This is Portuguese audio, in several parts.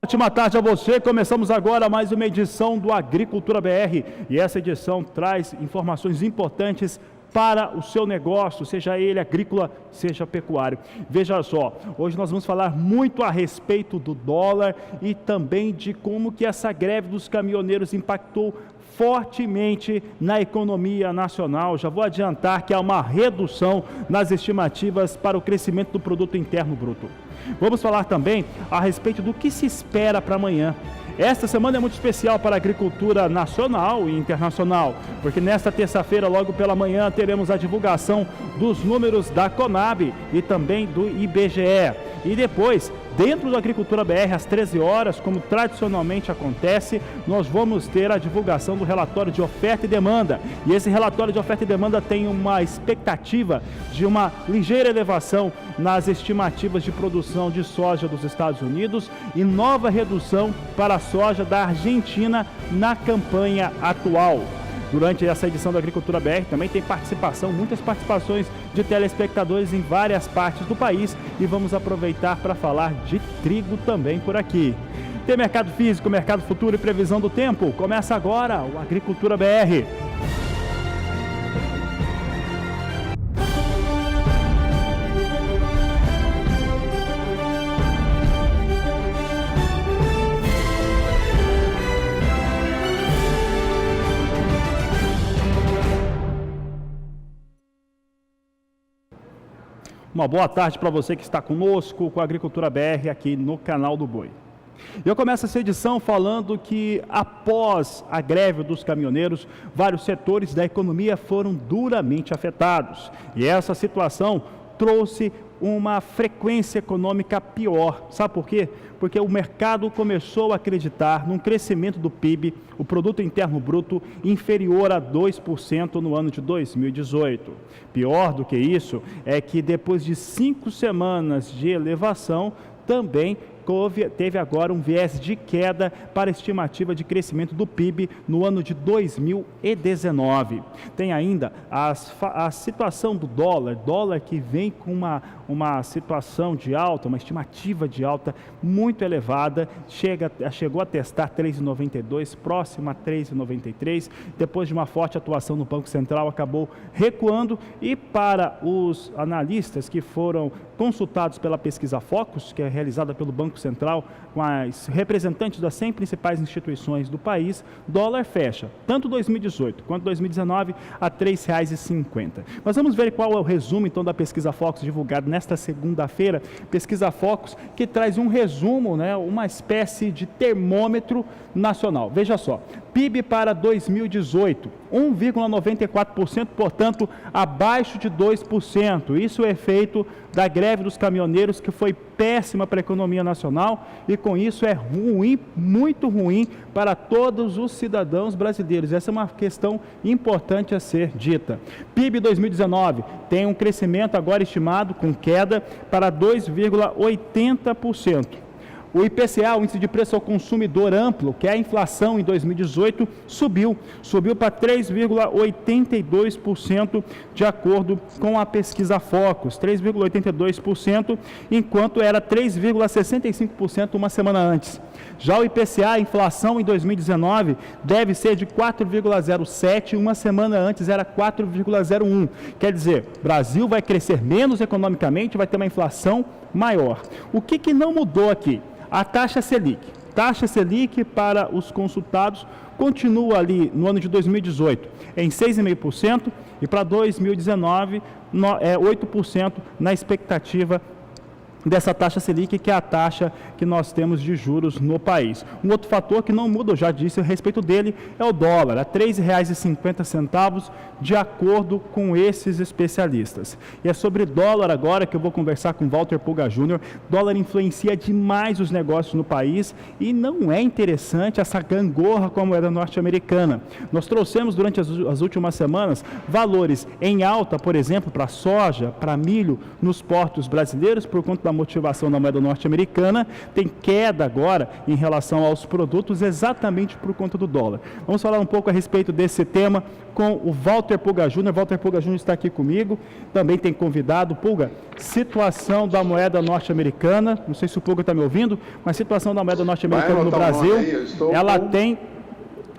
Ótima tarde a você, começamos agora mais uma edição do Agricultura BR e essa edição traz informações importantes para o seu negócio, seja ele agrícola, seja pecuário. Veja só, hoje nós vamos falar muito a respeito do dólar e também de como que essa greve dos caminhoneiros impactou fortemente na economia nacional. Já vou adiantar que há uma redução nas estimativas para o crescimento do produto interno bruto. Vamos falar também a respeito do que se espera para amanhã. Esta semana é muito especial para a agricultura nacional e internacional, porque nesta terça-feira, logo pela manhã, teremos a divulgação dos números da Conab e também do IBGE. E depois, dentro da Agricultura BR, às 13 horas, como tradicionalmente acontece, nós vamos ter a divulgação do relatório de oferta e demanda. E esse relatório de oferta e demanda tem uma expectativa de uma ligeira elevação nas estimativas de produção de soja dos Estados Unidos e nova redução para a soja da Argentina na campanha atual. Durante essa edição da Agricultura BR também tem participação, muitas participações de telespectadores em várias partes do país e vamos aproveitar para falar de trigo também por aqui. Tem mercado físico, mercado futuro e previsão do tempo. Começa agora o Agricultura BR. Uma boa tarde para você que está conosco com a Agricultura BR aqui no canal do Boi. Eu começo essa edição falando que após a greve dos caminhoneiros, vários setores da economia foram duramente afetados. E essa situação trouxe uma frequência econômica pior. Sabe por quê? Porque o mercado começou a acreditar num crescimento do PIB, o Produto Interno Bruto, inferior a 2% no ano de 2018. Pior do que isso é que depois de 5 semanas de elevação, também teve agora um viés de queda para a estimativa de crescimento do PIB no ano de 2019. Tem ainda a situação do dólar que vem com uma situação de alta, uma estimativa de alta muito elevada, chegou a testar 3,92, próximo a 3,93, depois de uma forte atuação no Banco Central, acabou recuando e para os analistas que foram consultados pela pesquisa Focus, que é realizada pelo Banco Central, com as representantes das 100 principais instituições do país, dólar fecha, tanto 2018 quanto 2019, a R$ 3,50. Mas vamos ver qual é o resumo, então, da pesquisa Focus divulgada nesta segunda-feira. Pesquisa Focus que traz um resumo, uma espécie de termômetro nacional. Veja só, PIB para 2018, 1,94%, portanto, abaixo de 2%. Isso é efeito da greve dos caminhoneiros, que foi péssima para a economia nacional e com isso é ruim, muito ruim para todos os cidadãos brasileiros. Essa é uma questão importante a ser dita. PIB 2019 tem um crescimento agora estimado com queda para 2,80%. O IPCA, o Índice de Preço ao Consumidor Amplo, que é a inflação em 2018, subiu para 3,82% de acordo com a pesquisa Focus, 3,82%, enquanto era 3,65% uma semana antes. Já o IPCA, a inflação em 2019, deve ser de 4,07%, uma semana antes era 4,01%. Quer dizer, o Brasil vai crescer menos economicamente, vai ter uma inflação maior. O que não mudou aqui? A taxa Selic. Taxa Selic para os consultados continua ali no ano de 2018 em 6,5% e para 2019 8% na expectativa dessa taxa Selic, que é a taxa que nós temos de juros no país. Um outro fator que não muda, eu já disse a respeito dele, é o dólar, a R$ 3,50, de acordo com esses especialistas. E é sobre dólar agora que eu vou conversar com Walter Pulga Júnior. Dólar influencia demais os negócios no país e não é interessante essa gangorra como era norte-americana. Nós trouxemos durante as últimas semanas valores em alta, por exemplo, para soja, para milho, nos portos brasileiros, por conta da motivação da moeda norte-americana, tem queda agora em relação aos produtos exatamente por conta do dólar. Vamos falar um pouco a respeito desse tema com o Walter Pulga Júnior. Walter Pulga Júnior está aqui comigo, também tem convidado. Pulga, situação da moeda norte-americana, não sei se o Pulga está me ouvindo, mas a situação da moeda norte-americana no Brasil,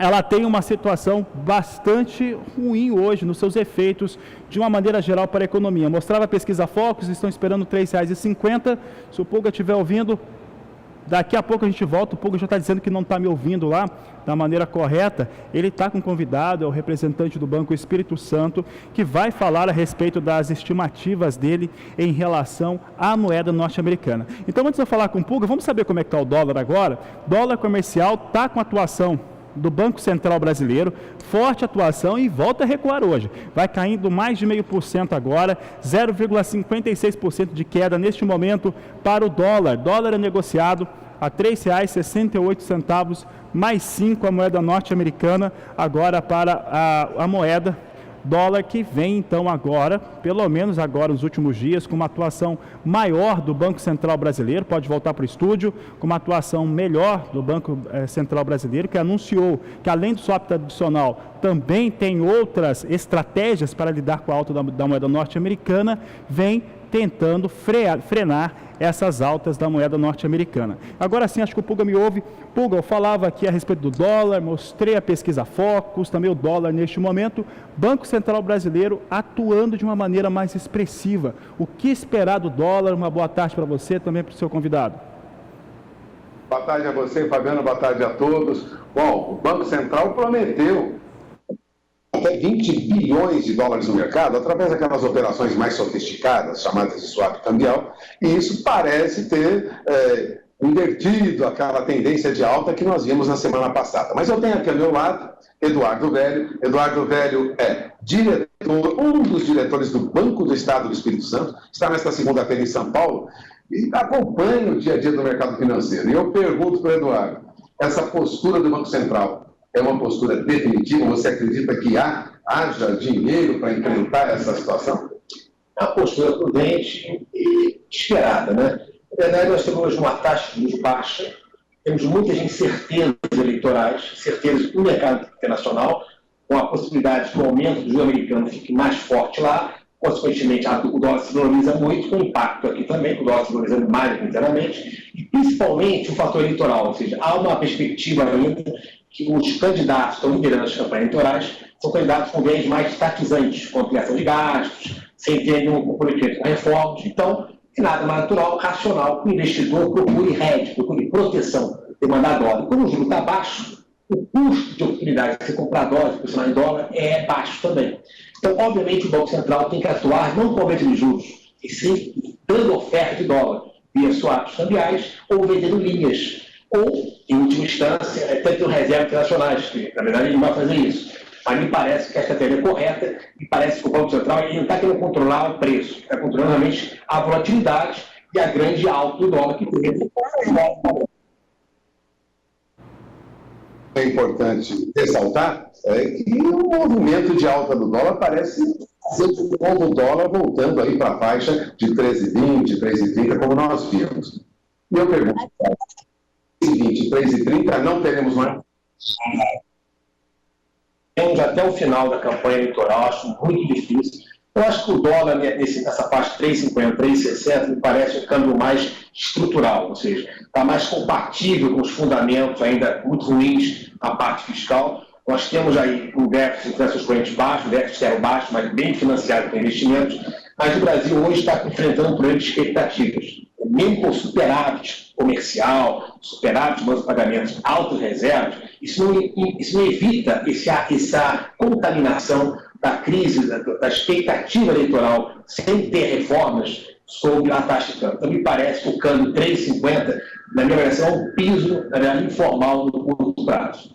ela tem uma situação bastante ruim hoje nos seus efeitos, de uma maneira geral, para a economia. Mostrava a pesquisa Focus, estão esperando R$ 3,50. Se o Pulga estiver ouvindo, daqui a pouco a gente volta. O Pulga já está dizendo que não está me ouvindo lá da maneira correta. Ele está com um convidado, é o representante do Banco Espírito Santo, que vai falar a respeito das estimativas dele em relação à moeda norte-americana. Então, antes de eu falar com o Pulga, vamos saber como é que está o dólar agora. Dólar comercial está com atuação do Banco Central Brasileiro, forte atuação e volta a recuar hoje. Vai caindo mais de 0,5% agora, 0,56% de queda neste momento para o dólar. Dólar é negociado a R$ 3,68, mais 5 a moeda norte-americana, agora para a moeda dólar, que vem então agora, pelo menos agora nos últimos dias, com uma atuação maior do Banco Central Brasileiro, pode voltar para o estúdio, com uma atuação melhor do Banco Central Brasileiro, que anunciou que além do swap tradicional, também tem outras estratégias para lidar com a alta da moeda norte-americana, vem tentando frenar essas altas da moeda norte-americana. Agora sim, acho que o Pulga me ouve. Pulga, eu falava aqui a respeito do dólar, mostrei a pesquisa Focus, também o dólar neste momento. Banco Central Brasileiro atuando de uma maneira mais expressiva. O que esperar do dólar? Uma boa tarde para você, também para o seu convidado. Boa tarde a você, Fabiano, boa tarde a todos. Bom, o Banco Central prometeu até 20 bilhões de dólares no mercado, através daquelas operações mais sofisticadas, chamadas de swap cambial, e isso parece ter invertido aquela tendência de alta que nós vimos na semana passada. Mas eu tenho aqui ao meu lado Eduardo Velho. Eduardo Velho é um dos diretores do Banco do Estado do Espírito Santo, está nesta segunda-feira em São Paulo, e acompanha o dia a dia do mercado financeiro. E eu pergunto para o Eduardo, essa postura do Banco Central é uma postura definitiva? Você acredita que haja dinheiro para enfrentar essa situação? É uma postura prudente e esperada, né? Na verdade, nós temos hoje uma taxa de juros baixa, temos muitas incertezas eleitorais, certezas no mercado internacional, com a possibilidade que o aumento do juro americano fique mais forte lá, consequentemente o dólar se valoriza muito, com impacto aqui também, o dólar se valorizando mais inteiramente, e principalmente o fator eleitoral, ou seja, há uma perspectiva ainda que os candidatos que estão liderando as campanhas eleitorais são candidatos com viés mais estatizantes, com ampliação de gastos, sem ter nenhum comprometimento com reformas. Então, é nada mais natural, racional, que o investidor procure hedge, procure proteção, demandar dólar. E como o juro está baixo, o custo de oportunidade de você comprar dólar, de posicionar em dólar, é baixo também. Então, obviamente, o Banco Central tem que atuar não com aumento de juros, e sim dando oferta de dólar via swaps cambiais ou vendendo linhas. Ou, em última instância, até ter reservas internacionais, que na verdade ele não vai fazer isso. Mas me parece que a estratégia é correta e parece que o Banco Central ele não está querendo controlar o preço, está controlando realmente a volatilidade e a grande alta do dólar que tem. É importante ressaltar que o movimento de alta do dólar parece ser o novo dólar voltando aí para a faixa de 13,20, 13,30, como nós vimos. E eu pergunto, 13,20, 13,30, não teremos mais? Temos até o final da campanha eleitoral, acho muito difícil. Eu acho que o dólar, nessa faixa 3,50, 3,60, me parece um câmbio mais estrutural, ou seja, está mais compatível com os fundamentos ainda muito ruins na parte fiscal. Nós temos aí um déficit de finanças correntes baixo, déficit externo baixo, mas bem financiado com investimentos. Mas o Brasil hoje está enfrentando um problema de expectativas. Mesmo com superávit comercial, superávit de bancos de pagamentos, altas reservas, isso não evita essa contaminação da crise, da expectativa eleitoral, sem ter reformas sobre a taxa de câmbio. Então, me parece que o câmbio 3,50, na minha avaliação, é um piso informal no curto prazo.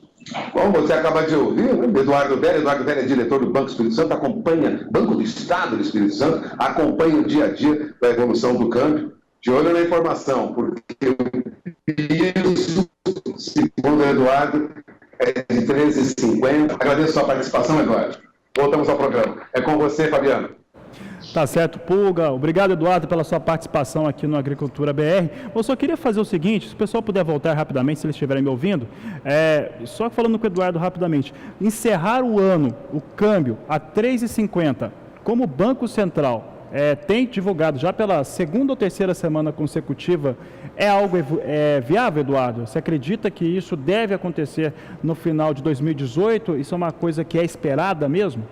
Bom, você acaba de ouvir, né? Eduardo Velho é diretor do Banco do Espírito Santo, acompanha, Banco do Estado do Espírito Santo, acompanha o dia a dia da evolução do câmbio, de olho na informação, porque o piso, segundo o Eduardo, é de 13,50. Agradeço a sua participação, Eduardo. Voltamos ao programa. É com você, Fabiano. Tá certo, Pulga. Obrigado, Eduardo, pela sua participação aqui no Agricultura BR. Eu só queria fazer o seguinte, se o pessoal puder voltar rapidamente, se eles estiverem me ouvindo, só falando com o Eduardo rapidamente, encerrar o ano, o câmbio, a 3,50, como o Banco Central tem divulgado já pela segunda ou terceira semana consecutiva, é algo viável, Eduardo? Você acredita que isso deve acontecer no final de 2018? Isso é uma coisa que é esperada mesmo?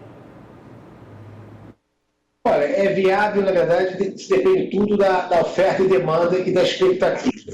Olha, é viável, na verdade, depende tudo da oferta e demanda e da expectativa.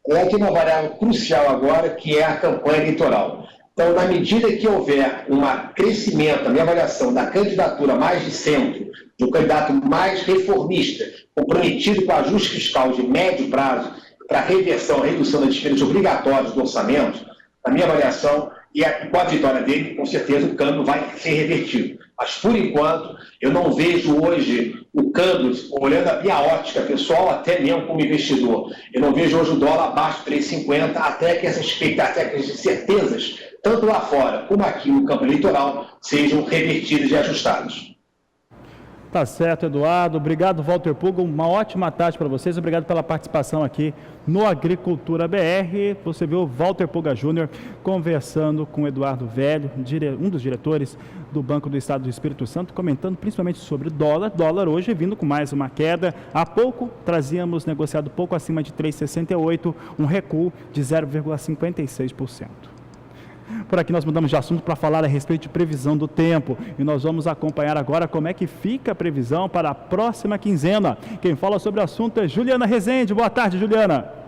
Tem uma variável crucial agora, que é a campanha eleitoral. Então, na medida que houver um crescimento, na minha avaliação, da candidatura mais de centro, de um candidato mais reformista, comprometido com o ajuste fiscal de médio prazo, para a redução das despesas obrigatórias do orçamento, na minha avaliação, e com a vitória dele, com certeza o câmbio vai ser revertido. Mas, por enquanto, eu não vejo hoje o câmbio, olhando a minha ótica pessoal, até mesmo como investidor, eu não vejo hoje o dólar abaixo de 3,50, até que essas expectativas e certezas, tanto lá fora como aqui no campo eleitoral, sejam revertidas e ajustadas. Tá certo, Eduardo. Obrigado, Walter Pulga. Uma ótima tarde para vocês. Obrigado pela participação aqui no Agricultura BR. Você viu o Walter Pulga Júnior conversando com o Eduardo Velho, um dos diretores do Banco do Estado do Espírito Santo, comentando principalmente sobre dólar. Dólar hoje vindo com mais uma queda. Há pouco trazíamos negociado pouco acima de 3,68, um recuo de 0,56%. Por aqui nós mudamos de assunto para falar a respeito de previsão do tempo e nós vamos acompanhar agora como é que fica a previsão para a próxima quinzena. Quem fala sobre o assunto é Juliana Rezende. Boa tarde, Juliana.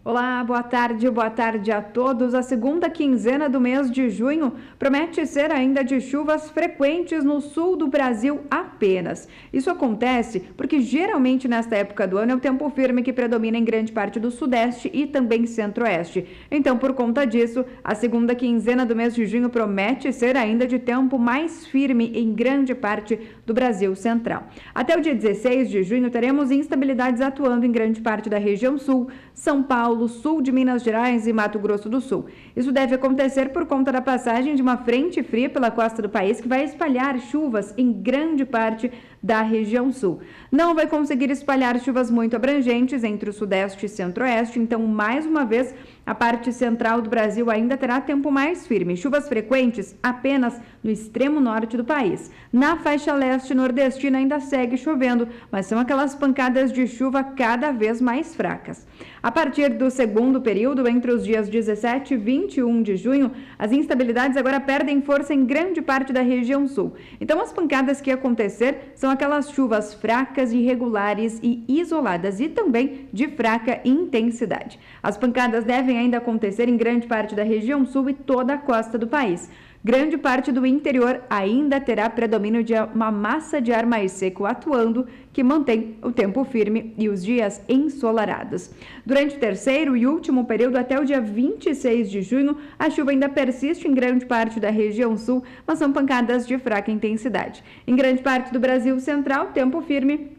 Olá, boa tarde a todos. A segunda quinzena do mês de junho promete ser ainda de chuvas frequentes no sul do Brasil apenas. Isso acontece porque geralmente nesta época do ano é o tempo firme que predomina em grande parte do sudeste e também centro-oeste. Então, por conta disso, a segunda quinzena do mês de junho promete ser ainda de tempo mais firme em grande parte do Brasil central. Até o dia 16 de junho teremos instabilidades atuando em grande parte da região sul, São Paulo, sul de Minas Gerais e Mato Grosso do Sul. Isso deve acontecer por conta da passagem de uma frente fria pela costa do país que vai espalhar chuvas em grande parte da região sul. Não vai conseguir espalhar chuvas muito abrangentes entre o sudeste e centro-oeste, então, mais uma vez, a parte central do Brasil ainda terá tempo mais firme. Chuvas frequentes apenas no extremo norte do país. Na faixa leste nordestina ainda segue chovendo, mas são aquelas pancadas de chuva cada vez mais fracas. A partir do segundo período, entre os dias 17 e 21 de junho, as instabilidades agora perdem força em grande parte da região sul. Então, as pancadas que acontecer são aquelas chuvas fracas, irregulares e isoladas e também de fraca intensidade. As pancadas devem ainda acontecer em grande parte da região sul e toda a costa do país. Grande parte do interior ainda terá predomínio de uma massa de ar mais seco atuando, que mantém o tempo firme e os dias ensolarados. Durante o terceiro e último período, até o dia 26 de junho, a chuva ainda persiste em grande parte da região sul, mas são pancadas de fraca intensidade. Em grande parte do Brasil central, tempo firme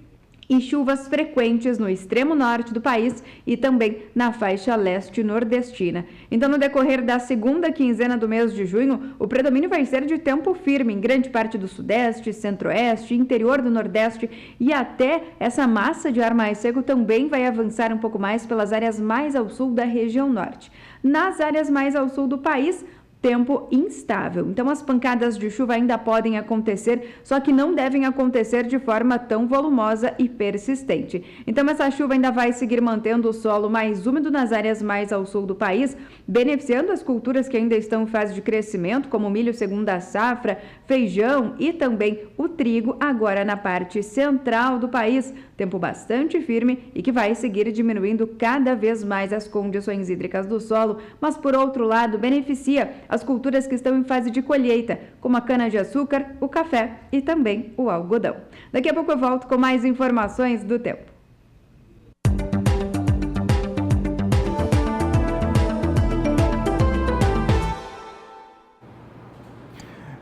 e chuvas frequentes no extremo norte do país e também na faixa leste nordestina. Então, no decorrer da segunda quinzena do mês de junho, o predomínio vai ser de tempo firme em grande parte do sudeste, centro-oeste, interior do nordeste e até essa massa de ar mais seco também vai avançar um pouco mais pelas áreas mais ao sul da região norte. Nas áreas mais ao sul do país, tempo instável. Então, as pancadas de chuva ainda podem acontecer, só que não devem acontecer de forma tão volumosa e persistente. Então, essa chuva ainda vai seguir mantendo o solo mais úmido nas áreas mais ao sul do país, beneficiando as culturas que ainda estão em fase de crescimento, como o milho segunda safra, feijão e também o trigo, agora na parte central do país. Tempo bastante firme e que vai seguir diminuindo cada vez mais as condições hídricas do solo, mas, por outro lado, beneficia as culturas que estão em fase de colheita, como a cana-de-açúcar, o café e também o algodão. Daqui a pouco eu volto com mais informações do tempo.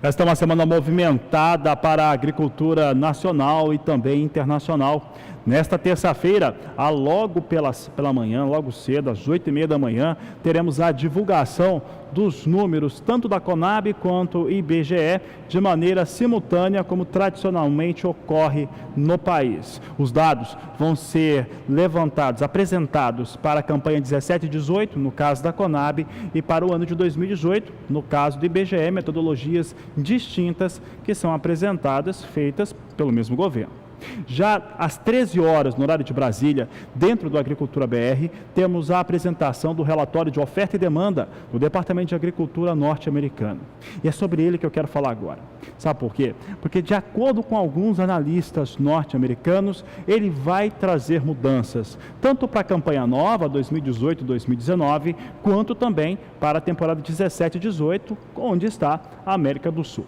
Esta é uma semana movimentada para a agricultura nacional e também internacional. Nesta terça-feira, logo pela manhã, logo cedo, às 8h30 da manhã, teremos a divulgação dos números, tanto da Conab quanto do IBGE, de maneira simultânea, como tradicionalmente ocorre no país. Os dados vão ser apresentados para a campanha 17 e 18, no caso da Conab, e para o ano de 2018, no caso do IBGE, metodologias distintas que são apresentadas, feitas pelo mesmo governo. Já às 13 horas, no horário de Brasília, dentro do Agricultura BR, temos a apresentação do relatório de oferta e demanda do Departamento de Agricultura norte-americano. E é sobre ele que eu quero falar agora. Sabe por quê? Porque, de acordo com alguns analistas norte-americanos, ele vai trazer mudanças, tanto para a campanha nova, 2018-2019, quanto também para a temporada 17 e 18, onde está a América do Sul.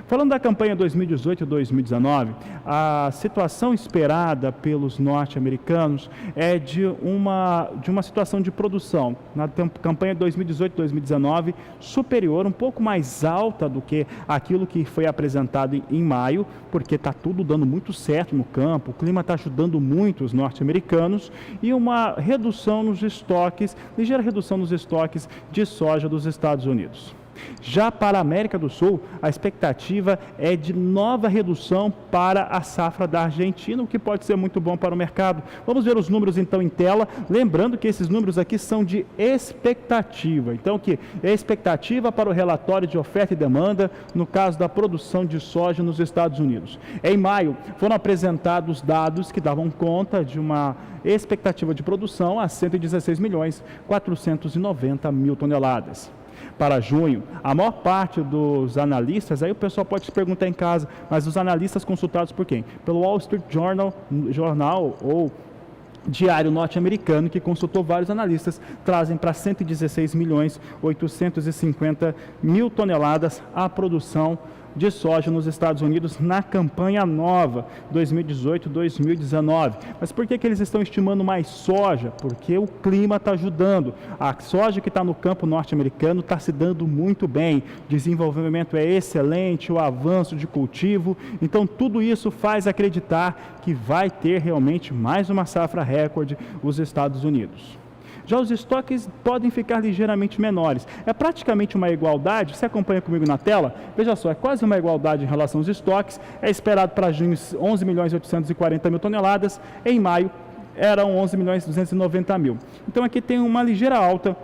Falando da campanha 2018 e 2019, a situação esperada pelos norte-americanos é de uma situação de produção na campanha 2018 e 2019 superior, um pouco mais alta do que aquilo que foi apresentado em maio, porque está tudo dando muito certo no campo, o clima está ajudando muito os norte-americanos, e uma redução nos estoques, ligeira redução nos estoques de soja dos Estados Unidos. Já para a América do Sul, a expectativa é de nova redução para a safra da Argentina, o que pode ser muito bom para o mercado. Vamos ver os números então em tela, lembrando que esses números aqui são de expectativa. Então, que é expectativa para o relatório de oferta e demanda, no caso da produção de soja nos Estados Unidos. Em maio, foram apresentados dados que davam conta de uma expectativa de produção a 116.490.000 toneladas. Para junho, a maior parte dos analistas, aí o pessoal pode se perguntar em casa, mas os analistas consultados por quem? Pelo Wall Street Journal, jornal ou diário norte-americano, que consultou vários analistas, trazem para 116.850.000 toneladas a produção de soja nos Estados Unidos na campanha nova 2018-2019. Mas por que eles estão estimando mais soja? Porque o clima está ajudando. A soja que está no campo norte-americano está se dando muito bem. O desenvolvimento é excelente, o avanço de cultivo. Então, tudo isso faz acreditar que vai ter realmente mais uma safra recorde os Estados Unidos. Já os estoques podem ficar ligeiramente menores. É praticamente uma igualdade, você acompanha comigo na tela, veja só, é quase uma igualdade em relação aos estoques. É esperado para junho 11.840.000 toneladas, em maio eram 11.290.000. Então aqui tem uma ligeira alta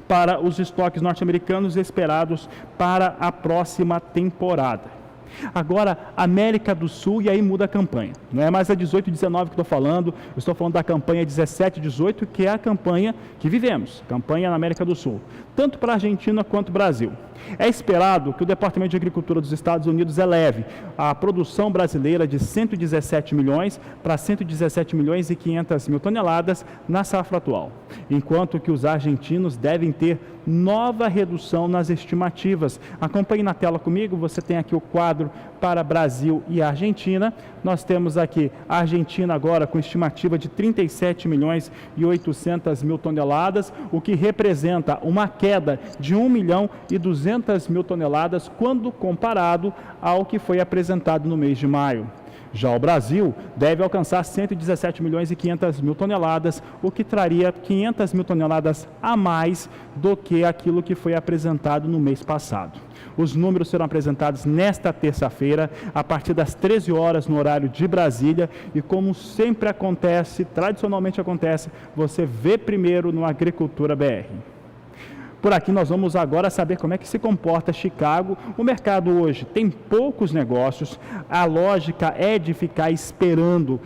para os estoques norte-americanos esperados para a próxima temporada. Agora, América do Sul, e aí muda a campanha. Não é mais a 18 e 19 que estou falando, eu estou falando da campanha 17 e 18, que é a campanha que vivemos, campanha na América do Sul, tanto para a Argentina quanto para o Brasil. É esperado que o Departamento de Agricultura dos Estados Unidos eleve a produção brasileira de 117 milhões para 117.500.000 toneladas na safra atual, enquanto que os argentinos devem ter nova redução nas estimativas. Acompanhe na tela comigo, você tem aqui o quadro para Brasil e Argentina. Nós temos aqui a Argentina agora com estimativa de 37.800.000 toneladas, o que representa uma queda de 1.200.000 toneladas quando comparado ao que foi apresentado no mês de maio. Já o Brasil deve alcançar 117.500.000 toneladas, o que traria 500.000 toneladas a mais do que aquilo que foi apresentado no mês passado. Os números serão apresentados nesta terça-feira, a partir das 13 horas no horário de Brasília, e como sempre acontece, tradicionalmente acontece, você vê primeiro no Agricultura BR. Por aqui nós vamos agora saber como é que se comporta Chicago. O mercado hoje tem poucos negócios, a lógica é de ficar esperando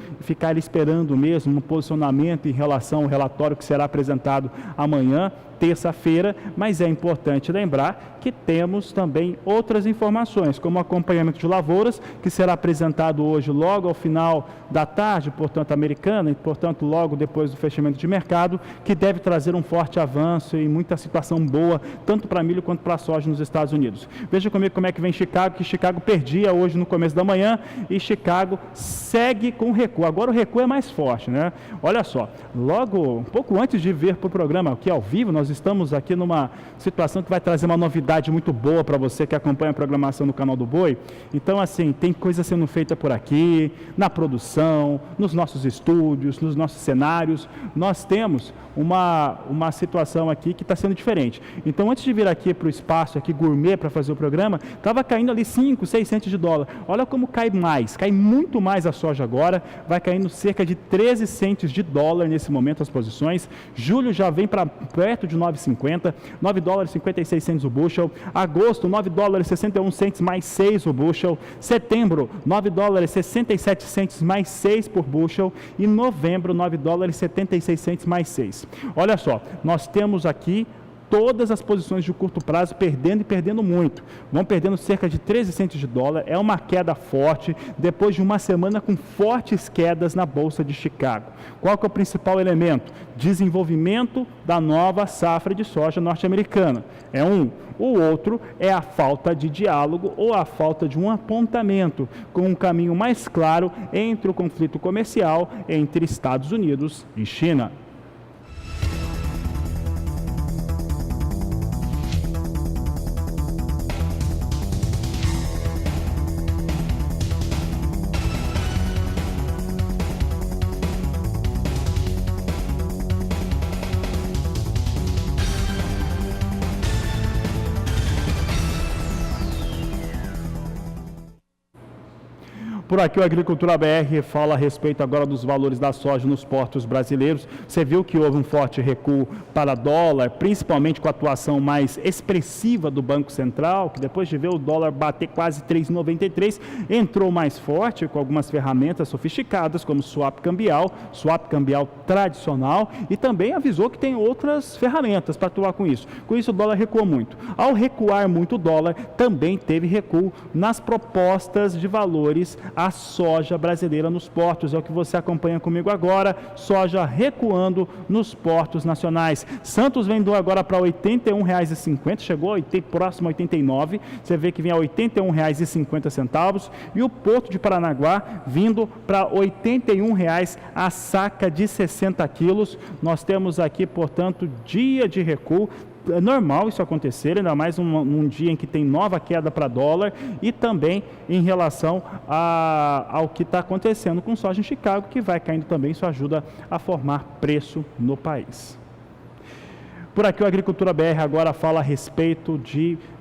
mesmo um posicionamento em relação ao relatório que será apresentado amanhã, terça-feira, mas é importante lembrar que temos também outras informações, como o acompanhamento de lavouras, que será apresentado hoje logo ao final da tarde, portanto americana, e portanto logo depois do fechamento de mercado, que deve trazer um forte avanço e muita situação boa, tanto para milho quanto para soja nos Estados Unidos. Veja comigo como é que vem Chicago, que Chicago perdia hoje no começo da manhã e Chicago segue com recuo. Agora o recuo é mais forte, né? Olha só, logo, um pouco antes de vir para o programa aqui ao vivo, nós estamos aqui numa situação que vai trazer uma novidade muito boa para você que acompanha a programação no canal do Boi. Então, assim, tem coisa sendo feita por aqui, na produção, nos nossos estúdios, nos nossos cenários. Nós temos uma situação aqui que está sendo diferente. Então, antes de vir aqui para o espaço aqui gourmet para fazer o programa, estava caindo ali 5, 6 centos de dólar. Olha como cai mais, cai muito mais a soja agora, vai caindo cerca de 13 centos de dólar nesse momento as posições. Julho já vem para perto de 9,50, 9 dólares e 56 centos o bushel. Agosto, 9 dólares e 61 centos mais 6 o bushel. Setembro, 9 dólares e 67 centos mais 6 por bushel. E novembro, 9 dólares e 76 centos mais 6. Olha só, nós temos aqui todas as posições de curto prazo perdendo e perdendo muito. Vão perdendo cerca de 13 centos de dólar, é uma queda forte, depois de uma semana com fortes quedas na Bolsa de Chicago. Qual que é o principal elemento? Desenvolvimento da nova safra de soja norte-americana. É um. O outro é a falta de diálogo ou a falta de um apontamento com um caminho mais claro entre o conflito comercial entre Estados Unidos e China. Por aqui o Agricultura BR fala a respeito agora dos valores da soja nos portos brasileiros. Você viu que houve um forte recuo para dólar, principalmente com a atuação mais expressiva do Banco Central, que depois de ver o dólar bater quase 3,93, entrou mais forte com algumas ferramentas sofisticadas, como swap cambial tradicional, e também avisou que tem outras ferramentas para atuar com isso. Com isso o dólar recuou muito. Ao recuar muito o dólar, também teve recuo nas propostas de valores a soja brasileira nos portos. É o que você acompanha comigo agora, soja recuando nos portos nacionais. Santos vendeu agora para R$ 81,50, chegou próximo a 89, você vê que vem a R$ 81,50, e o Porto de Paranaguá vindo para R$ 81 a saca de 60 quilos. Nós temos aqui, portanto, dia de recuo. É normal isso acontecer, ainda mais num dia em que tem nova queda para dólar, e também em relação ao que está acontecendo com soja em Chicago, que vai caindo também. Isso ajuda a formar preço no país. Por aqui o Agricultura BR agora fala a respeito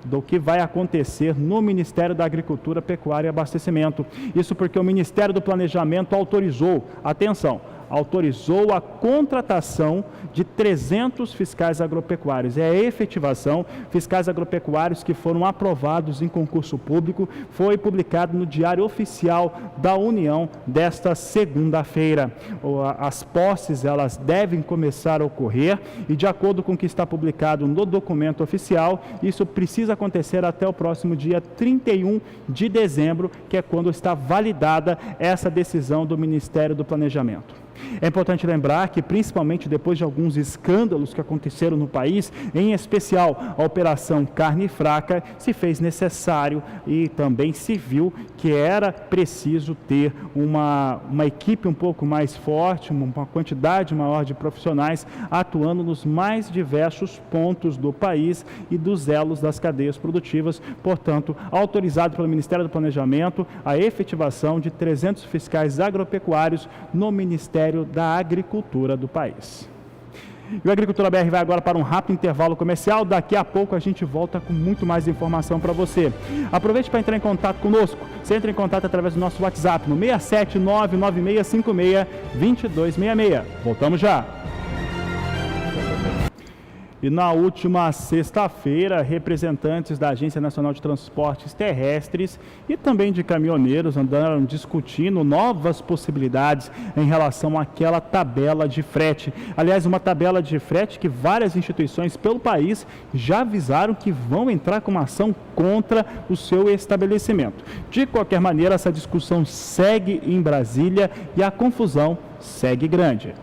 do que vai acontecer no Ministério da Agricultura, Pecuária e Abastecimento. Isso porque o Ministério do Planejamento autorizou a contratação de 300 fiscais agropecuários. É a efetivação, fiscais agropecuários que foram aprovados em concurso público. Foi publicado no Diário Oficial da União desta segunda-feira. As posses, elas devem começar a ocorrer, e de acordo com o que está publicado no documento oficial, isso precisa acontecer até o próximo dia 31 de dezembro, que é quando está validada essa decisão do Ministério do Planejamento. É importante lembrar que, principalmente depois de alguns escândalos que aconteceram no país, em especial a Operação Carne Fraca, se fez necessário e também se viu que era preciso ter uma equipe um pouco mais forte, uma quantidade maior de profissionais atuando nos mais diversos pontos do país e dos elos das cadeias produtivas. Portanto, autorizado pelo Ministério do Planejamento a efetivação de 300 fiscais agropecuários no Ministério da Agricultura do país. E o Agricultura BR vai agora para um rápido intervalo comercial. Daqui a pouco a gente volta com muito mais informação para você. Aproveite para entrar em contato conosco. Você entra em contato através do nosso WhatsApp no 67996562266. Voltamos já. E na última sexta-feira, representantes da Agência Nacional de Transportes Terrestres e também de caminhoneiros andaram discutindo novas possibilidades em relação àquela tabela de frete. Aliás, uma tabela de frete que várias instituições pelo país já avisaram que vão entrar com uma ação contra o seu estabelecimento. De qualquer maneira, essa discussão segue em Brasília e a confusão segue grande.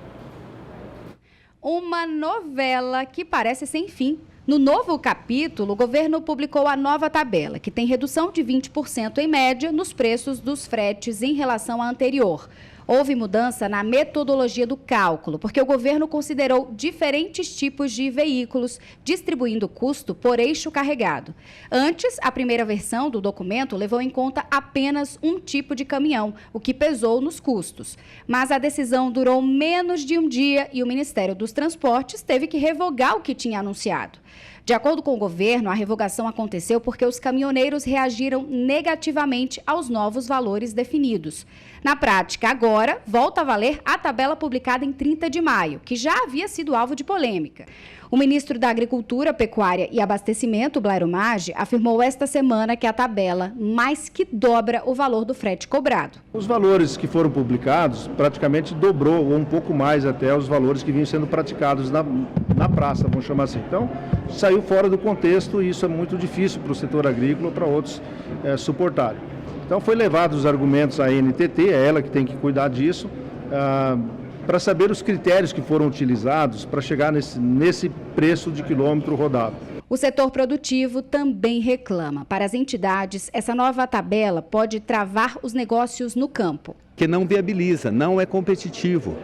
uma novela que parece sem fim. No novo capítulo, o governo publicou a nova tabela, que tem redução de 20% em média nos preços dos fretes em relação à anterior. Houve mudança na metodologia do cálculo, porque o governo considerou diferentes tipos de veículos, distribuindo o custo por eixo carregado. Antes, a primeira versão do documento levou em conta apenas um tipo de caminhão, o que pesou nos custos. Mas a decisão durou menos de um dia e o Ministério dos Transportes teve que revogar o que tinha anunciado. De acordo com o governo, a revogação aconteceu porque os caminhoneiros reagiram negativamente aos novos valores definidos. Na prática, agora, volta a valer a tabela publicada em 30 de maio, que já havia sido alvo de polêmica. O ministro da Agricultura, Pecuária e Abastecimento, Blairo Maggi, afirmou esta semana que a tabela mais que dobra o valor do frete cobrado. Os valores que foram publicados praticamente dobrou, ou um pouco mais até, os valores que vinham sendo praticados na praça, vamos chamar assim. Então, saiu fora do contexto e isso é muito difícil para o setor agrícola, para outros suportarem. Então, foi levado os argumentos à NTT, é ela que tem que cuidar disso, para saber os critérios que foram utilizados para chegar nesse preço de quilômetro rodado. O setor produtivo também reclama. Para as entidades, essa nova tabela pode travar os negócios no campo. Que não viabiliza, não é competitivo.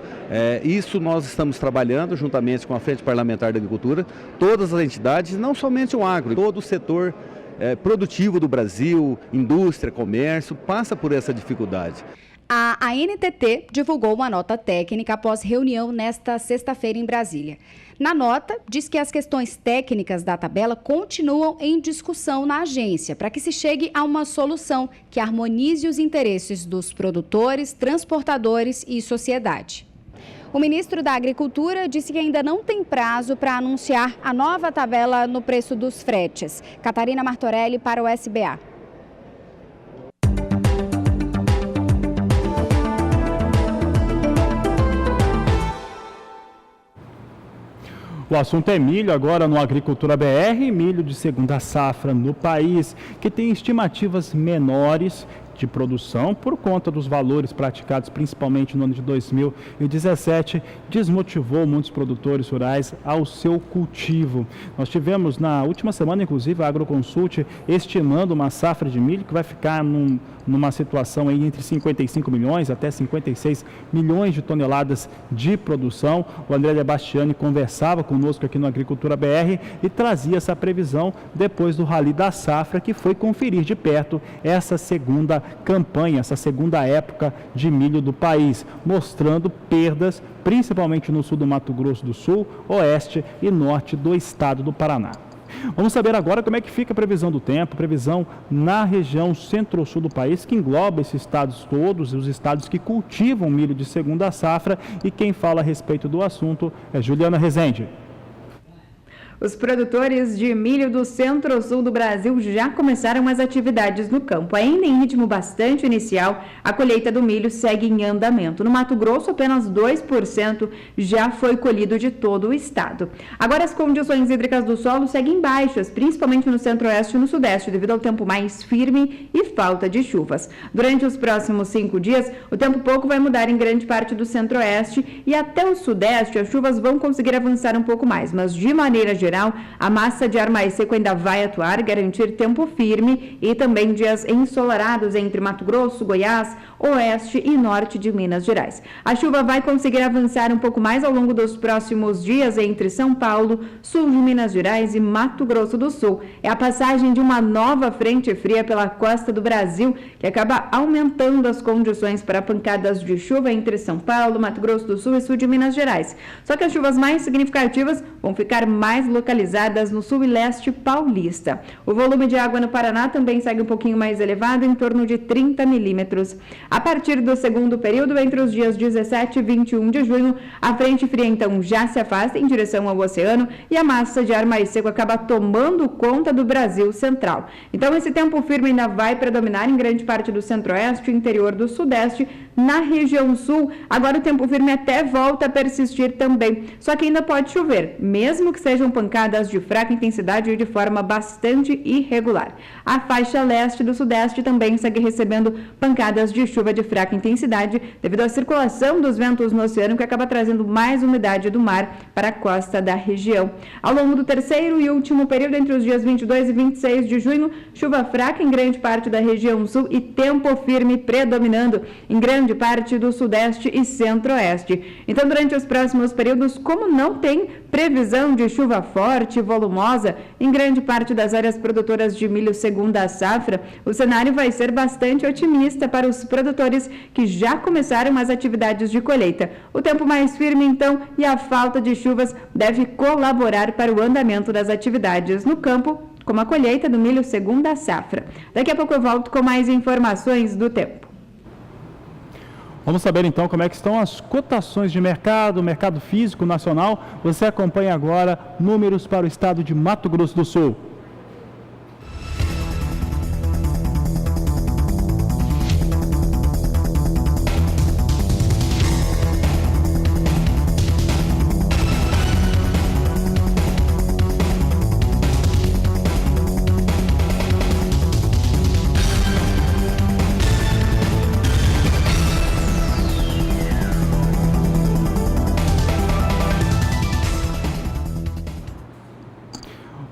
Isso nós estamos trabalhando juntamente com a Frente Parlamentar da Agricultura, todas as entidades, não somente o agro, todo o setor produtivo do Brasil, indústria, comércio, passa por essa dificuldade. A ANTT divulgou uma nota técnica após reunião nesta sexta-feira em Brasília. Na nota, diz que as questões técnicas da tabela continuam em discussão na agência, para que se chegue a uma solução que harmonize os interesses dos produtores, transportadores e sociedade. O ministro da Agricultura disse que ainda não tem prazo para anunciar a nova tabela no preço dos fretes. Catarina Martorelli para o SBA. O assunto é milho agora no Agricultura BR, milho de segunda safra no país, que tem estimativas menores de produção por conta dos valores praticados principalmente no ano de 2017, desmotivou muitos produtores rurais ao seu cultivo. Nós tivemos na última semana, inclusive, a Agroconsult estimando uma safra de milho que vai ficar numa situação aí entre 55 milhões até 56 milhões de toneladas de produção. O André Debastiani conversava conosco aqui no Agricultura BR e trazia essa previsão depois do Rally da Safra, que foi conferir de perto essa segunda campanha, essa segunda época de milho do país, mostrando perdas, principalmente no sul do Mato Grosso do Sul, oeste e norte do estado do Paraná. Vamos saber agora como é que fica a previsão do tempo, previsão na região centro-sul do país, que engloba esses estados todos, os estados que cultivam milho de segunda safra, e quem fala a respeito do assunto é Juliana Rezende. Os produtores de milho do centro-sul do Brasil já começaram as atividades no campo. Ainda em ritmo bastante inicial, a colheita do milho segue em andamento. No Mato Grosso, apenas 2% já foi colhido de todo o estado. Agora, as condições hídricas do solo seguem baixas, principalmente no centro-oeste e no sudeste, devido ao tempo mais firme e falta de chuvas. Durante os próximos 5 dias, o tempo pouco vai mudar em grande parte do centro-oeste e até o sudeste as chuvas vão conseguir avançar um pouco mais, mas de maneira geral, a massa de ar mais seco ainda vai atuar, garantir tempo firme e também dias ensolarados entre Mato Grosso, Goiás, oeste e norte de Minas Gerais. A chuva vai conseguir avançar um pouco mais ao longo dos próximos dias entre São Paulo, sul de Minas Gerais e Mato Grosso do Sul. É a passagem de uma nova frente fria pela costa do Brasil que acaba aumentando as condições para pancadas de chuva entre São Paulo, Mato Grosso do Sul e sul de Minas Gerais. Só que as chuvas mais significativas vão ficar mais localizadas no sul e leste paulista. O volume de água no Paraná também segue um pouquinho mais elevado, em torno de 30 milímetros. A partir do segundo período, entre os dias 17 e 21 de junho, a frente fria então já se afasta em direção ao oceano e a massa de ar mais seco acaba tomando conta do Brasil central. Então esse tempo firme ainda vai predominar em grande parte do centro-oeste e interior do sudeste, Na região sul, agora o tempo firme até volta a persistir também, só que ainda pode chover, mesmo que sejam pancadas de fraca intensidade e de forma bastante irregular. A faixa leste do sudeste também segue recebendo pancadas de chuva de fraca intensidade devido à circulação dos ventos no oceano, que acaba trazendo mais umidade do mar para a costa da região. Ao longo do terceiro e último período, entre os dias 22 e 26 de junho, chuva fraca em grande parte da região sul e tempo firme predominando em grande parte do sudeste e centro-oeste. Então, durante os próximos períodos, como não tem previsão de chuva forte e volumosa em grande parte das áreas produtoras de milho segunda safra, o cenário vai ser bastante otimista para os produtores que já começaram as atividades de colheita. O tempo mais firme, então, e a falta de chuvas deve colaborar para o andamento das atividades no campo, como a colheita do milho segunda safra. Daqui a pouco eu volto com mais informações do tempo. Vamos saber então como é que estão as cotações de mercado, mercado físico nacional. Você acompanha agora números para o estado de Mato Grosso do Sul.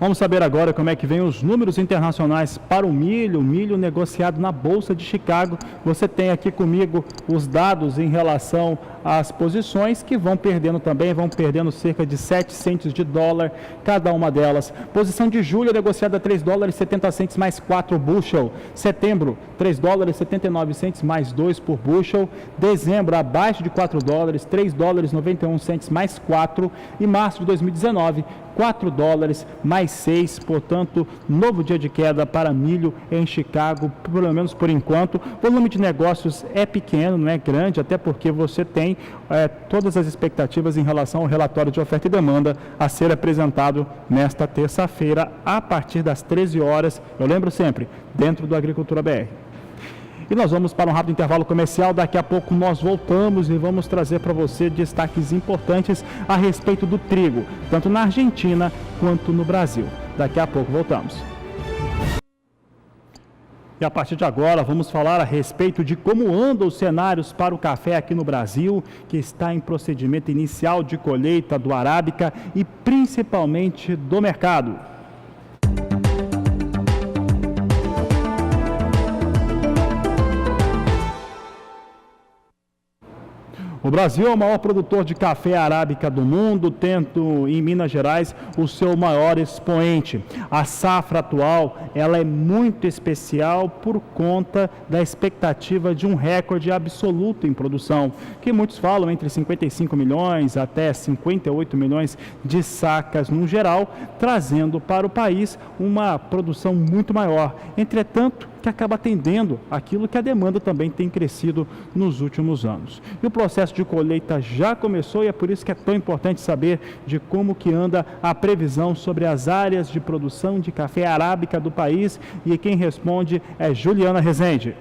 Vamos saber agora como é que vem os números internacionais para o milho negociado na Bolsa de Chicago. Você tem aqui comigo os dados em relação às posições que vão perdendo também, vão perdendo cerca de 7 centes de dólar cada uma delas. Posição de julho negociada a 3 dólares 70 centes mais 4 bushel. Setembro, 3 dólares 79 centes mais 2 por bushel. Dezembro, abaixo de 4 dólares, 3 dólares 91 centes mais 4. E março de 2019, 4 dólares mais 6, portanto, novo dia de queda para milho em Chicago, pelo menos por enquanto. O volume de negócios é pequeno, não é grande, até porque você tem todas as expectativas em relação ao relatório de oferta e demanda a ser apresentado nesta terça-feira, a partir das 13 horas, eu lembro sempre, dentro do Agricultura BR. E nós vamos para um rápido intervalo comercial. Daqui a pouco nós voltamos e vamos trazer para você destaques importantes a respeito do trigo, tanto na Argentina quanto no Brasil. Daqui a pouco voltamos. E a partir de agora vamos falar a respeito de como andam os cenários para o café aqui no Brasil, que está em procedimento inicial de colheita do arábica e principalmente do mercado. O Brasil é o maior produtor de café arábica do mundo, tendo em Minas Gerais o seu maior expoente. A safra atual ela é muito especial por conta da expectativa de um recorde absoluto em produção, que muitos falam entre 55 milhões até 58 milhões de sacas no geral, trazendo para o país uma produção muito maior. Entretanto, que acaba atendendo aquilo que a demanda também tem crescido nos últimos anos. E o processo de colheita já começou e é por isso que é tão importante saber de como que anda a previsão sobre as áreas de produção de café arábica do país, e quem responde é Juliana Rezende.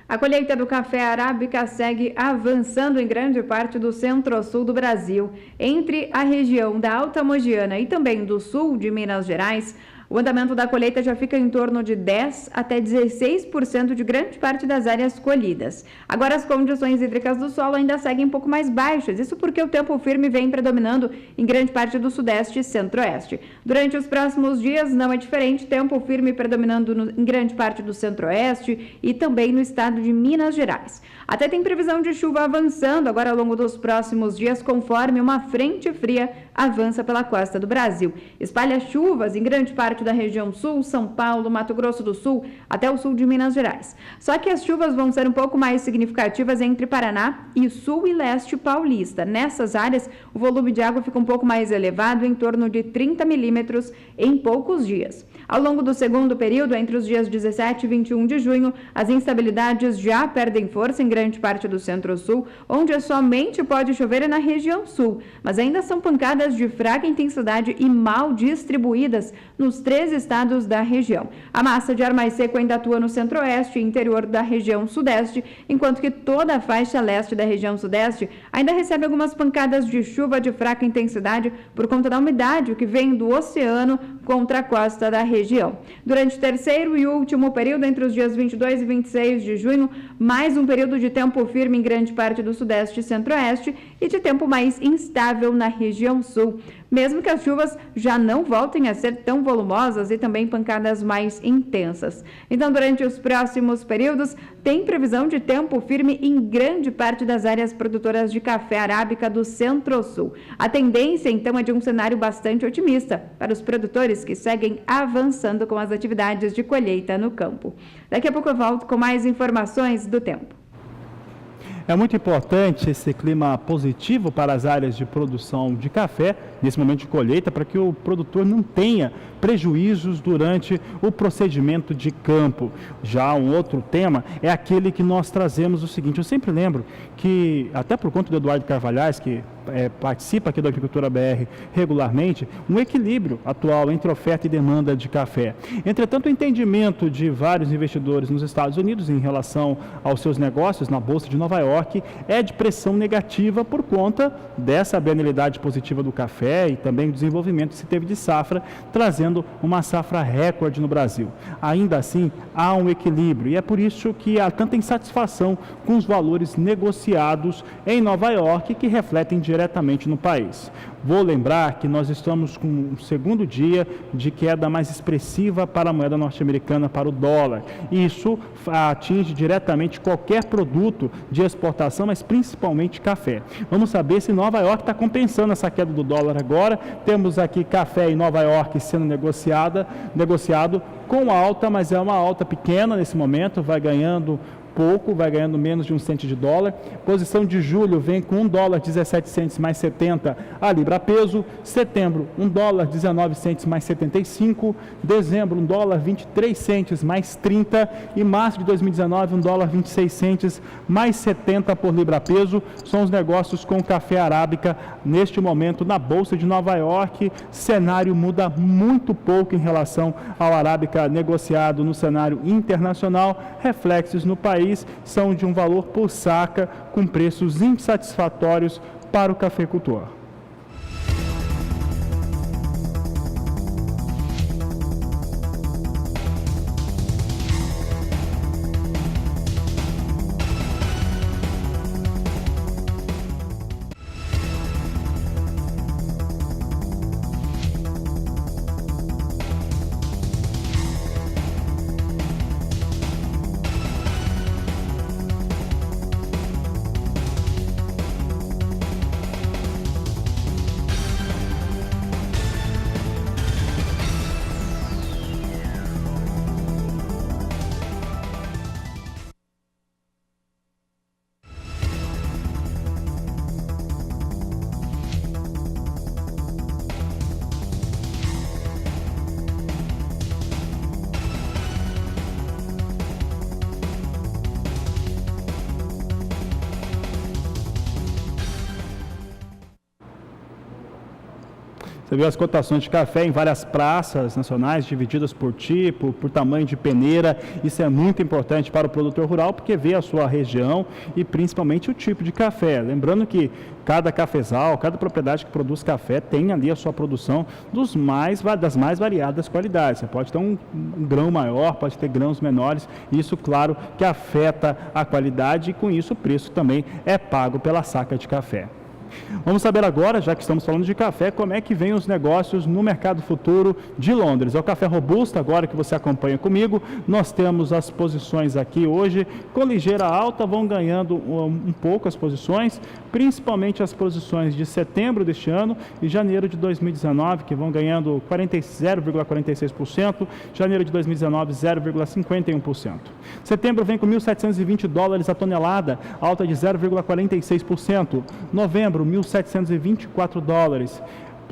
A colheita do café arábica segue avançando em grande parte do centro-sul do Brasil. Entre a região da Alta Mogiana e também do sul de Minas Gerais, o andamento da colheita já fica em torno de 10% até 16% de grande parte das áreas colhidas. Agora, as condições hídricas do solo ainda seguem um pouco mais baixas, isso porque o tempo firme vem predominando em grande parte do sudeste e centro-oeste. Durante os próximos dias não é diferente, tempo firme predominando em grande parte do centro-oeste e também no estado de Minas Gerais. Até tem previsão de chuva avançando agora ao longo dos próximos dias, conforme uma frente fria avança pela costa do Brasil. Espalha chuvas em grande parte da região sul, São Paulo, Mato Grosso do Sul, até o sul de Minas Gerais. Só que as chuvas vão ser um pouco mais significativas entre Paraná e sul e leste paulista. Nessas áreas, o volume de água fica um pouco mais elevado, em torno de 30 milímetros em poucos dias. Ao longo do segundo período, entre os dias 17 e 21 de junho, as instabilidades já perdem força em grande parte do centro-sul, onde somente pode chover na região sul, mas ainda são pancadas de fraca intensidade e mal distribuídas nos 3 estados da região. A massa de ar mais seco ainda atua no centro-oeste e interior da região sudeste, enquanto que toda a faixa leste da região sudeste ainda recebe algumas pancadas de chuva de fraca intensidade por conta da umidade que vem do oceano contra a costa da região. Durante o terceiro e último período, entre os dias 22 e 26 de junho, mais um período de tempo firme em grande parte do sudeste e centro-oeste e de tempo mais instável na região sul, mesmo que as chuvas já não voltem a ser tão volumosas e também pancadas mais intensas. Então, durante os próximos períodos, tem previsão de tempo firme em grande parte das áreas produtoras de café arábica do Centro-Sul. A tendência, então, é de um cenário bastante otimista para os produtores que seguem avançando com as atividades de colheita no campo. Daqui a pouco eu volto com mais informações do tempo. É muito importante esse clima positivo para as áreas de produção de café, nesse momento de colheita, para que o produtor não tenha prejuízos durante o procedimento de campo. Já um outro tema é aquele que nós trazemos o seguinte: eu sempre lembro que, até por conta do Eduardo Carvalhais, que participa aqui da Agricultura BR regularmente, um equilíbrio atual entre oferta e demanda de café. Entretanto, o entendimento de vários investidores nos Estados Unidos em relação aos seus negócios na Bolsa de Nova York é de pressão negativa por conta dessa bienalidade positiva do café e também o desenvolvimento que se teve de safra, trazendo uma safra recorde no Brasil. Ainda assim, há um equilíbrio e é por isso que há tanta insatisfação com os valores negociados em Nova York, que refletem diretamente no país. Vou lembrar que nós estamos com um segundo dia de queda mais expressiva para a moeda norte-americana, para o dólar. Isso atinge diretamente qualquer produto de exportação, mas principalmente café. Vamos saber se Nova York está compensando essa queda do dólar agora. Temos aqui café em Nova York sendo negociado com alta, mas é uma alta pequena nesse momento, vai ganhando pouco, vai ganhando menos de 1 cento de dólar. Posição de julho vem com $1,17 mais 70 a libra peso. Setembro, $1,19 mais 75. Dezembro, $1,23 mais 30. E março de 2019, $1,26 mais 70 por libra peso. São os negócios com café arábica neste momento na Bolsa de Nova York. Cenário muda muito pouco em relação ao arábica negociado no cenário internacional. Reflexos no país são de um valor por saca, com preços insatisfatórios para o cafeicultor. Você viu as cotações de café em várias praças nacionais, divididas por tipo, por tamanho de peneira. Isso é muito importante para o produtor rural, porque vê a sua região e principalmente o tipo de café. Lembrando que cada cafezal, cada propriedade que produz café tem ali a sua produção das mais variadas qualidades. Você pode ter um grão maior, pode ter grãos menores. Isso, claro, que afeta a qualidade e com isso o preço também é pago pela saca de café. Vamos saber agora, já que estamos falando de café, como é que vem os negócios no mercado futuro de Londres. É o café robusto agora que você acompanha comigo. Nós temos as posições aqui hoje com ligeira alta, vão ganhando um pouco as posições, principalmente as posições de setembro deste ano e janeiro de 2019, que vão ganhando 0,46%, janeiro de 2019 0,51%. Setembro vem com $1.720 a tonelada, alta de 0,46%. Novembro, $1.724.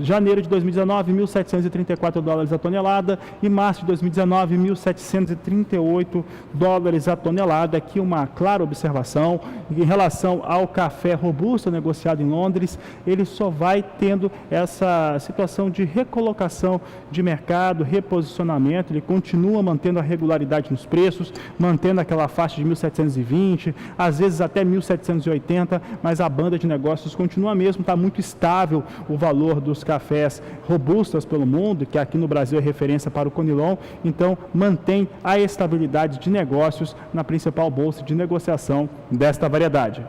Janeiro de 2019, 1.734 dólares a tonelada e março de 2019, 1.738 dólares a tonelada. Aqui uma clara observação em relação ao café robusto negociado em Londres, ele só vai tendo essa situação de recolocação de mercado, reposicionamento, ele continua mantendo a regularidade nos preços, mantendo aquela faixa de 1.720, às vezes até 1.780, mas a banda de negócios continua mesmo, está muito estável o valor dos cafés robustos pelo mundo, que aqui no Brasil é referência para o Conilon, então mantém a estabilidade de negócios na principal bolsa de negociação desta variedade.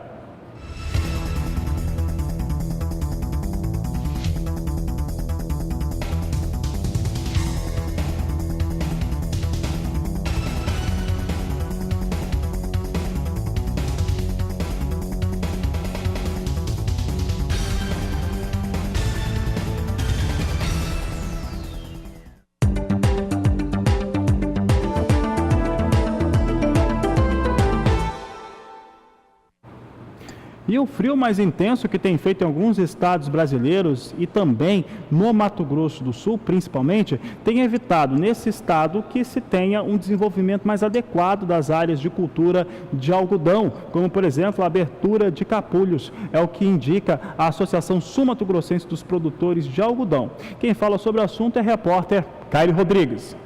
E o frio mais intenso que tem feito em alguns estados brasileiros e também no Mato Grosso do Sul, principalmente, tem evitado nesse estado que se tenha um desenvolvimento mais adequado das áreas de cultura de algodão, como, por exemplo, a abertura de capulhos. É o que indica a Associação Sul-Mato-Grossense dos Produtores de Algodão. Quem fala sobre o assunto é a repórter Caio Rodrigues.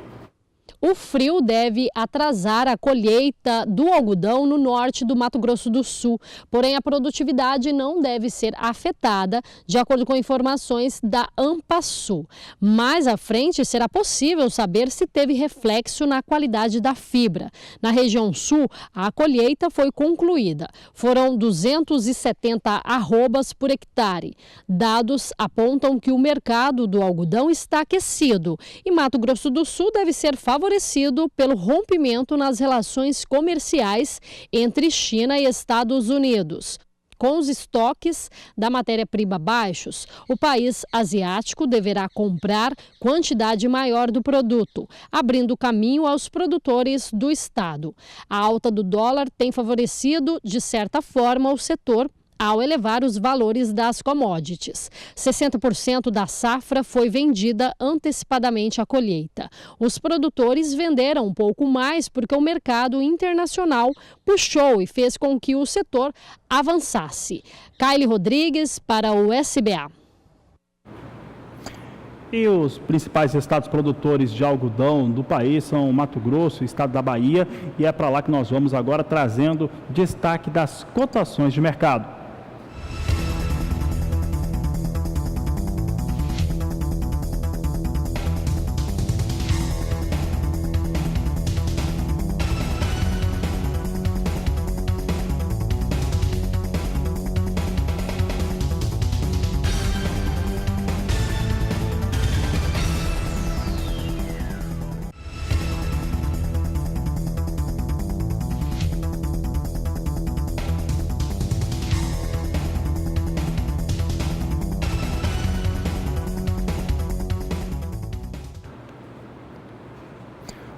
O frio deve atrasar a colheita do algodão no norte do Mato Grosso do Sul, porém a produtividade não deve ser afetada, de acordo com informações da Ampasul. Mais à frente será possível saber se teve reflexo na qualidade da fibra. Na região sul, a colheita foi concluída. Foram 270 arrobas por hectare. Dados apontam que o mercado do algodão está aquecido e Mato Grosso do Sul deve ser favorecido pelo rompimento nas relações comerciais entre China e Estados Unidos. Com os estoques da matéria-prima baixos, o país asiático deverá comprar quantidade maior do produto, abrindo caminho aos produtores do estado. A alta do dólar tem favorecido, de certa forma, o setor ao elevar os valores das commodities. 60% da safra foi vendida antecipadamente à colheita. Os produtores venderam um pouco mais porque o mercado internacional puxou e fez com que o setor avançasse. Kylie Rodrigues para o SBA. E os principais estados produtores de algodão do país são Mato Grosso, estado da Bahia, e é para lá que nós vamos agora trazendo destaque das cotações de mercado.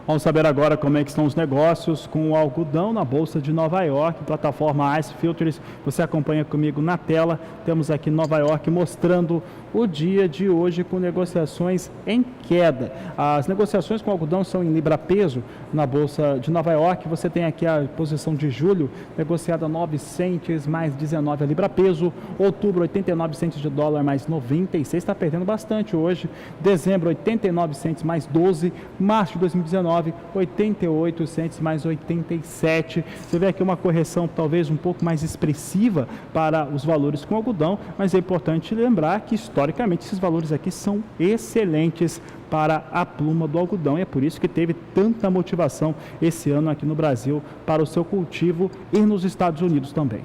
Vamos saber agora como é que estão os negócios com o algodão na Bolsa de Nova York, plataforma Ice Futures. Você acompanha comigo na tela. Temos aqui Nova York mostrando o dia de hoje com negociações em queda. As negociações com algodão são em libra-peso na Bolsa de Nova York. Você tem aqui a posição de julho, negociada 9 centes mais 19 a libra-peso. Outubro, 89 centes de dólar mais 96, está perdendo bastante hoje. Dezembro, 89 centes mais 12. Março de 2019, 88 centes mais 87. Você vê aqui uma correção talvez um pouco mais expressiva para os valores com algodão, mas é importante lembrar que historicamente esses valores aqui são excelentes para a pluma do algodão, e é por isso que teve tanta motivação esse ano aqui no Brasil para o seu cultivo e nos Estados Unidos também.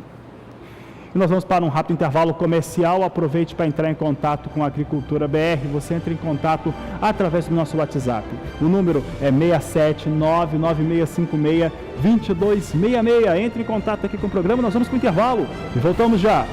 E nós vamos para um rápido intervalo comercial. Aproveite para entrar em contato com a Agricultura BR. Você entra em contato através do nosso WhatsApp. O número é 67996562266. Entre em contato aqui com o programa. Nós vamos para o intervalo e voltamos já.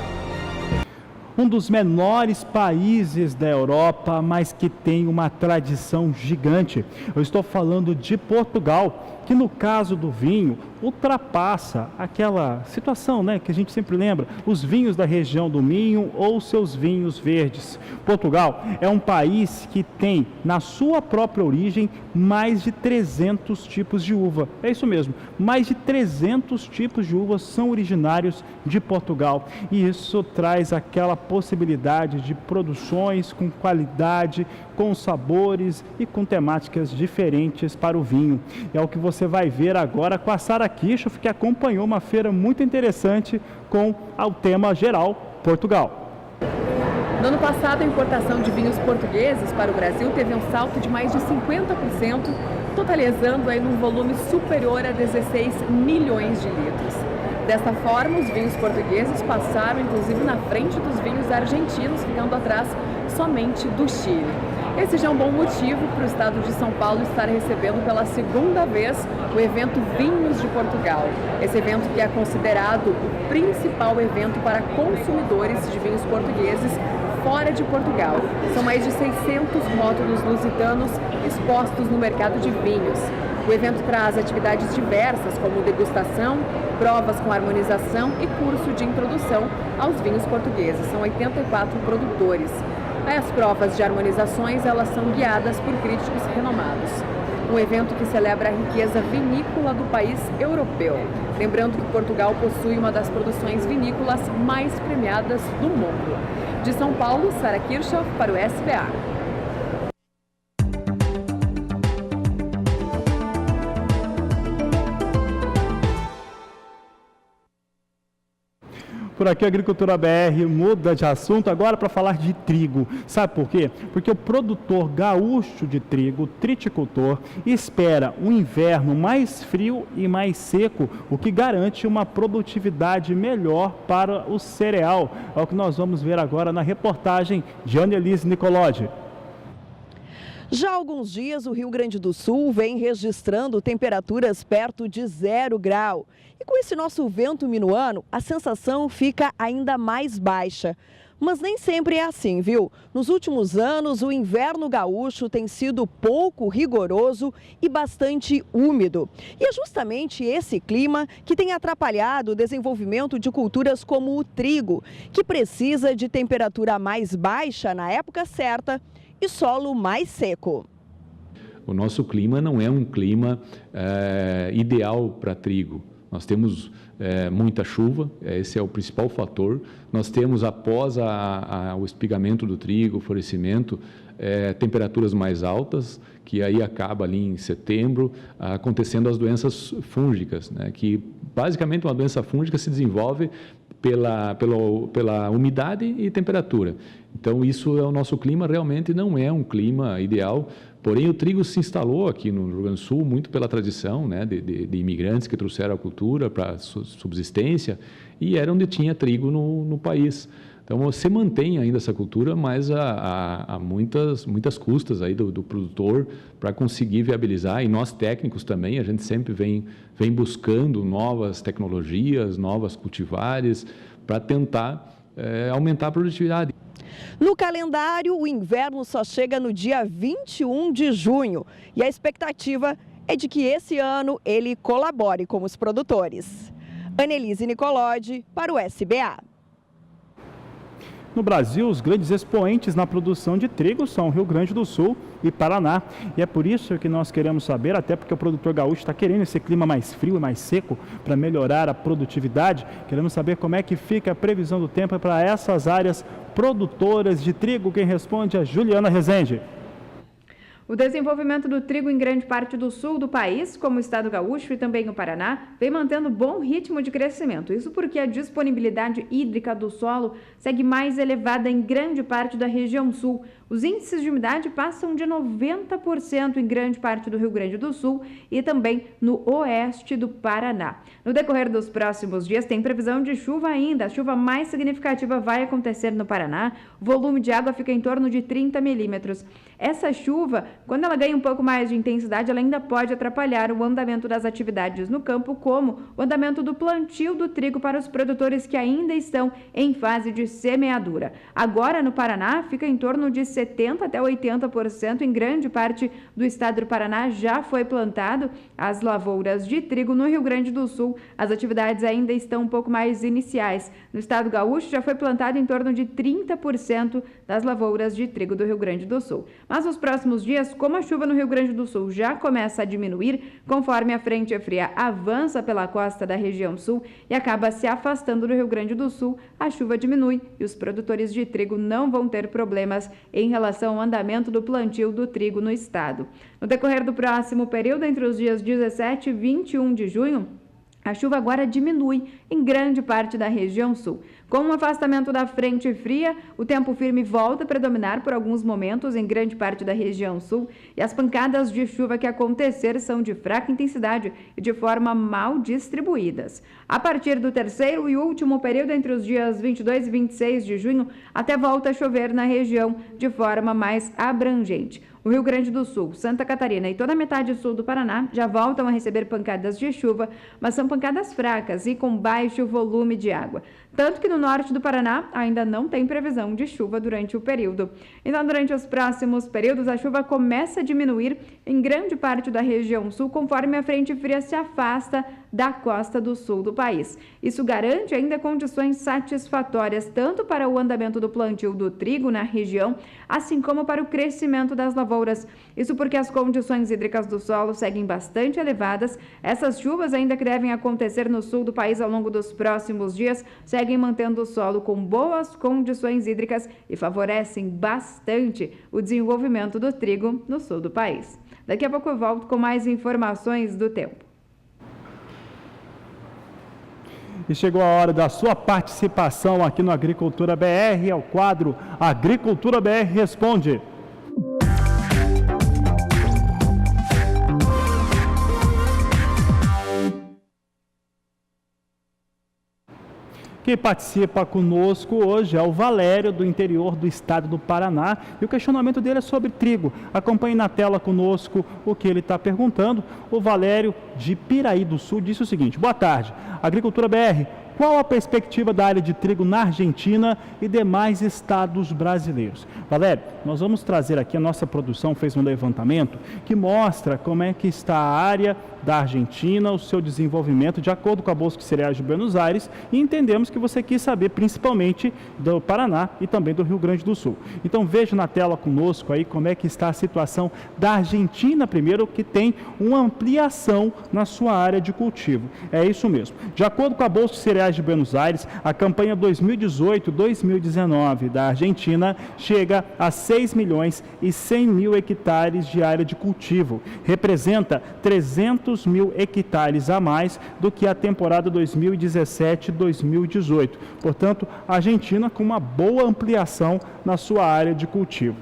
um dos menores países da Europa, mas que tem uma tradição gigante. Eu estou falando de Portugal, que no caso do vinho ultrapassa aquela situação, né, que a gente sempre lembra, os vinhos da região do Minho ou seus vinhos verdes. Portugal é um país que tem na sua própria origem mais de 300 tipos de uva. É isso mesmo, mais de 300 tipos de uvas são originários de Portugal, e isso traz aquela possibilidade de produções com qualidade, com sabores e com temáticas diferentes para o vinho. É o que você vai ver agora com a Sara Kirchhoff, que acompanhou uma feira muito interessante com o tema geral Portugal. No ano passado, a importação de vinhos portugueses para o Brasil teve um salto de mais de 50%, totalizando aí num volume superior a 16 milhões de litros. Desta forma, os vinhos portugueses passaram inclusive na frente dos vinhos argentinos, ficando atrás somente do Chile. Esse já é um bom motivo para o estado de São Paulo estar recebendo pela segunda vez o evento Vinhos de Portugal. Esse evento que é considerado o principal evento para consumidores de vinhos portugueses fora de Portugal. São mais de 600 rótulos lusitanos expostos no mercado de vinhos. O evento traz atividades diversas, como degustação, provas com harmonização e curso de introdução aos vinhos portugueses. São 84 produtores. As provas de harmonizações, elas são guiadas por críticos renomados. Um evento que celebra a riqueza vinícola do país europeu. Lembrando que Portugal possui uma das produções vinícolas mais premiadas do mundo. De São Paulo, Sara Kirchhoff para o SBA. Por aqui a Agricultura BR muda de assunto agora para falar de trigo. Sabe por quê? Porque o produtor gaúcho de trigo, triticultor, espera um inverno mais frio e mais seco, o que garante uma produtividade melhor para o cereal. É o que nós vamos ver agora na reportagem de Annelise Nicolodi. Já há alguns dias, o Rio Grande do Sul vem registrando temperaturas perto de 0 grau. E com esse nosso vento minuano, a sensação fica ainda mais baixa. Mas nem sempre é assim, viu? Nos últimos anos, o inverno gaúcho tem sido pouco rigoroso e bastante úmido. E é justamente esse clima que tem atrapalhado o desenvolvimento de culturas como o trigo, que precisa de temperatura mais baixa na época certa e solo mais seco. O nosso clima não é um clima ideal para trigo. Nós temos muita chuva, esse é o principal fator. Nós temos, após o espigamento do trigo, o florescimento, temperaturas mais altas, que aí acaba ali em setembro, acontecendo as doenças fúngicas, né? Que basicamente uma doença fúngica se desenvolve pela umidade e temperatura. Então, isso é o nosso clima, realmente não é um clima ideal, porém o trigo se instalou aqui no Rio Grande do Sul muito pela tradição, né, de imigrantes que trouxeram a cultura para a subsistência, e era onde tinha trigo no país. Então, você mantém ainda essa cultura, mas há muitas custas aí do produtor para conseguir viabilizar, e nós técnicos também, a gente sempre vem buscando novas tecnologias, novas cultivares, para tentar aumentar a produtividade. No calendário, o inverno só chega no dia 21 de junho e a expectativa é de que esse ano ele colabore com os produtores. Annelise Nicolodi para o SBA. No Brasil, os grandes expoentes na produção de trigo são Rio Grande do Sul e Paraná. E é por isso que nós queremos saber, até porque o produtor gaúcho está querendo esse clima mais frio e mais seco para melhorar a produtividade. Queremos saber como é que fica a previsão do tempo para essas áreas produtoras de trigo. Quem responde é a Juliana Rezende. O desenvolvimento do trigo em grande parte do sul do país, como o estado gaúcho e também o Paraná, vem mantendo bom ritmo de crescimento. Isso porque a disponibilidade hídrica do solo segue mais elevada em grande parte da região sul, Os índices de umidade passam de 90% em grande parte do Rio Grande do Sul e também no oeste do Paraná. No decorrer dos próximos dias tem previsão de chuva ainda. A chuva mais significativa vai acontecer no Paraná. O volume de água fica em torno de 30 milímetros. Essa chuva, quando ela ganha um pouco mais de intensidade, ela ainda pode atrapalhar o andamento das atividades no campo, como o andamento do plantio do trigo para os produtores que ainda estão em fase de semeadura. Agora, no Paraná, fica em torno de 70% até 80%. Em grande parte do estado do Paraná já foi plantado as lavouras de trigo. No Rio Grande do Sul, as atividades ainda estão um pouco mais iniciais. No estado gaúcho, já foi plantado em torno de 30% das lavouras de trigo do Rio Grande do Sul. Mas nos próximos dias, como a chuva no Rio Grande do Sul já começa a diminuir, conforme a frente fria avança pela costa da região sul e acaba se afastando do Rio Grande do Sul, a chuva diminui e os produtores de trigo não vão ter problemas em relação ao andamento do plantio do trigo no estado. No decorrer do próximo período, entre os dias 17 e 21 de junho, a chuva agora diminui em grande parte da região sul. Com o afastamento da frente fria, o tempo firme volta a predominar por alguns momentos em grande parte da região sul e as pancadas de chuva que acontecer são de fraca intensidade e de forma mal distribuídas. A partir do terceiro e último período, entre os dias 22 e 26 de junho, até volta a chover na região de forma mais abrangente. O Rio Grande do Sul, Santa Catarina e toda a metade sul do Paraná já voltam a receber pancadas de chuva, mas são pancadas fracas e com baixo volume de água. Tanto que no norte do Paraná ainda não tem previsão de chuva durante o período. Então, durante os próximos períodos, a chuva começa a diminuir em grande parte da região sul, conforme a frente fria se afasta da costa do sul do país. Isso garante ainda condições satisfatórias tanto para o andamento do plantio do trigo na região, assim como para o crescimento das lavouras. Isso porque as condições hídricas do solo seguem bastante elevadas. Essas chuvas, ainda que devem acontecer no sul do país ao longo dos próximos dias, seguem mantendo o solo com boas condições hídricas e favorecem bastante o desenvolvimento do trigo no sul do país. Daqui a pouco eu volto com mais informações do tempo. E chegou a hora da sua participação aqui no Agricultura BR, é o quadro Agricultura BR Responde. Quem participa conosco hoje é o Valério, do interior do estado do Paraná, e o questionamento dele é sobre trigo. Acompanhe na tela conosco o que ele está perguntando. O Valério, de Piraí do Sul, disse o seguinte: boa tarde, Agricultura BR, qual a perspectiva da área de trigo na Argentina e demais estados brasileiros? Valério, nós vamos trazer aqui, a nossa produção fez um levantamento que mostra como é que está a área da Argentina, o seu desenvolvimento, de acordo com a Bolsa de Cereais de Buenos Aires, e entendemos que você quis saber principalmente do Paraná e também do Rio Grande do Sul. Então veja na tela conosco aí como é que está a situação da Argentina primeiro, que tem uma ampliação na sua área de cultivo. É isso mesmo. De acordo com a Bolsa de Cereais de Buenos Aires, a campanha 2018-2019 da Argentina chega a 6 milhões e 100 mil hectares de área de cultivo. Representa 300 mil hectares a mais do que a temporada 2017-2018. Portanto, a Argentina com uma boa ampliação na sua área de cultivo.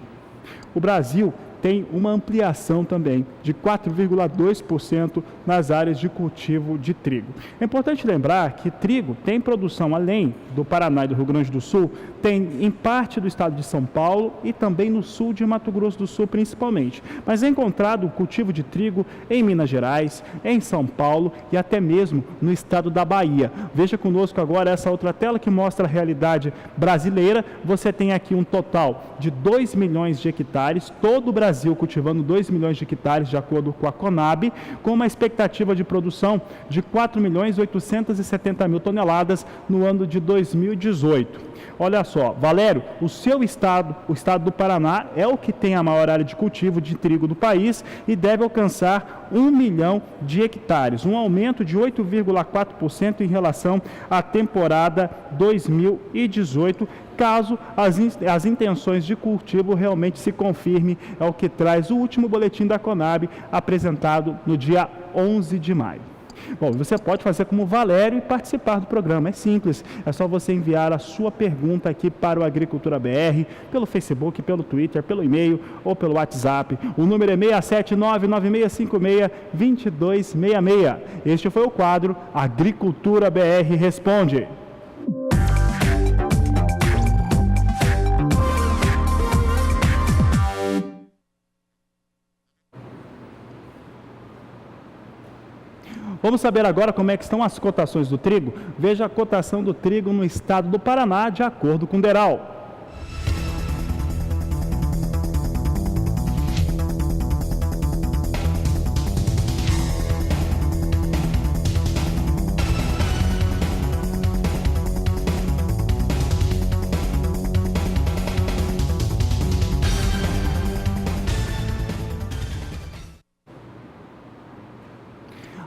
O Brasil tem uma ampliação também de 4,2% nas áreas de cultivo de trigo. É importante lembrar que trigo tem produção além do Paraná e do Rio Grande do Sul, tem em parte do estado de São Paulo e também no sul de Mato Grosso do Sul principalmente. Mas é encontrado o cultivo de trigo em Minas Gerais, em São Paulo e até mesmo no estado da Bahia. Veja conosco agora essa outra tela que mostra a realidade brasileira. Você tem aqui um total de 2 milhões de hectares, todo o Brasil cultivando 2 milhões de hectares, de acordo com a Conab, com uma expectativa de produção de 4 milhões e 870 mil toneladas no ano de 2018. Olha só, Valério, o seu estado, o estado do Paraná, é o que tem a maior área de cultivo de trigo do país e deve alcançar 1 milhão de hectares, um aumento de 8,4% em relação à temporada 2018, caso as intenções de cultivo realmente se confirmem, é o que traz o último boletim da Conab, apresentado no dia 11 de maio. Bom, você pode fazer como o Valério e participar do programa. É simples, é só você enviar a sua pergunta aqui para o Agricultura BR, pelo Facebook, pelo Twitter, pelo e-mail ou pelo WhatsApp. O número é 67996562266. Este foi o quadro Agricultura BR Responde. Vamos saber agora como é que estão as cotações do trigo. Veja a cotação do trigo no estado do Paraná, de acordo com o DERAL.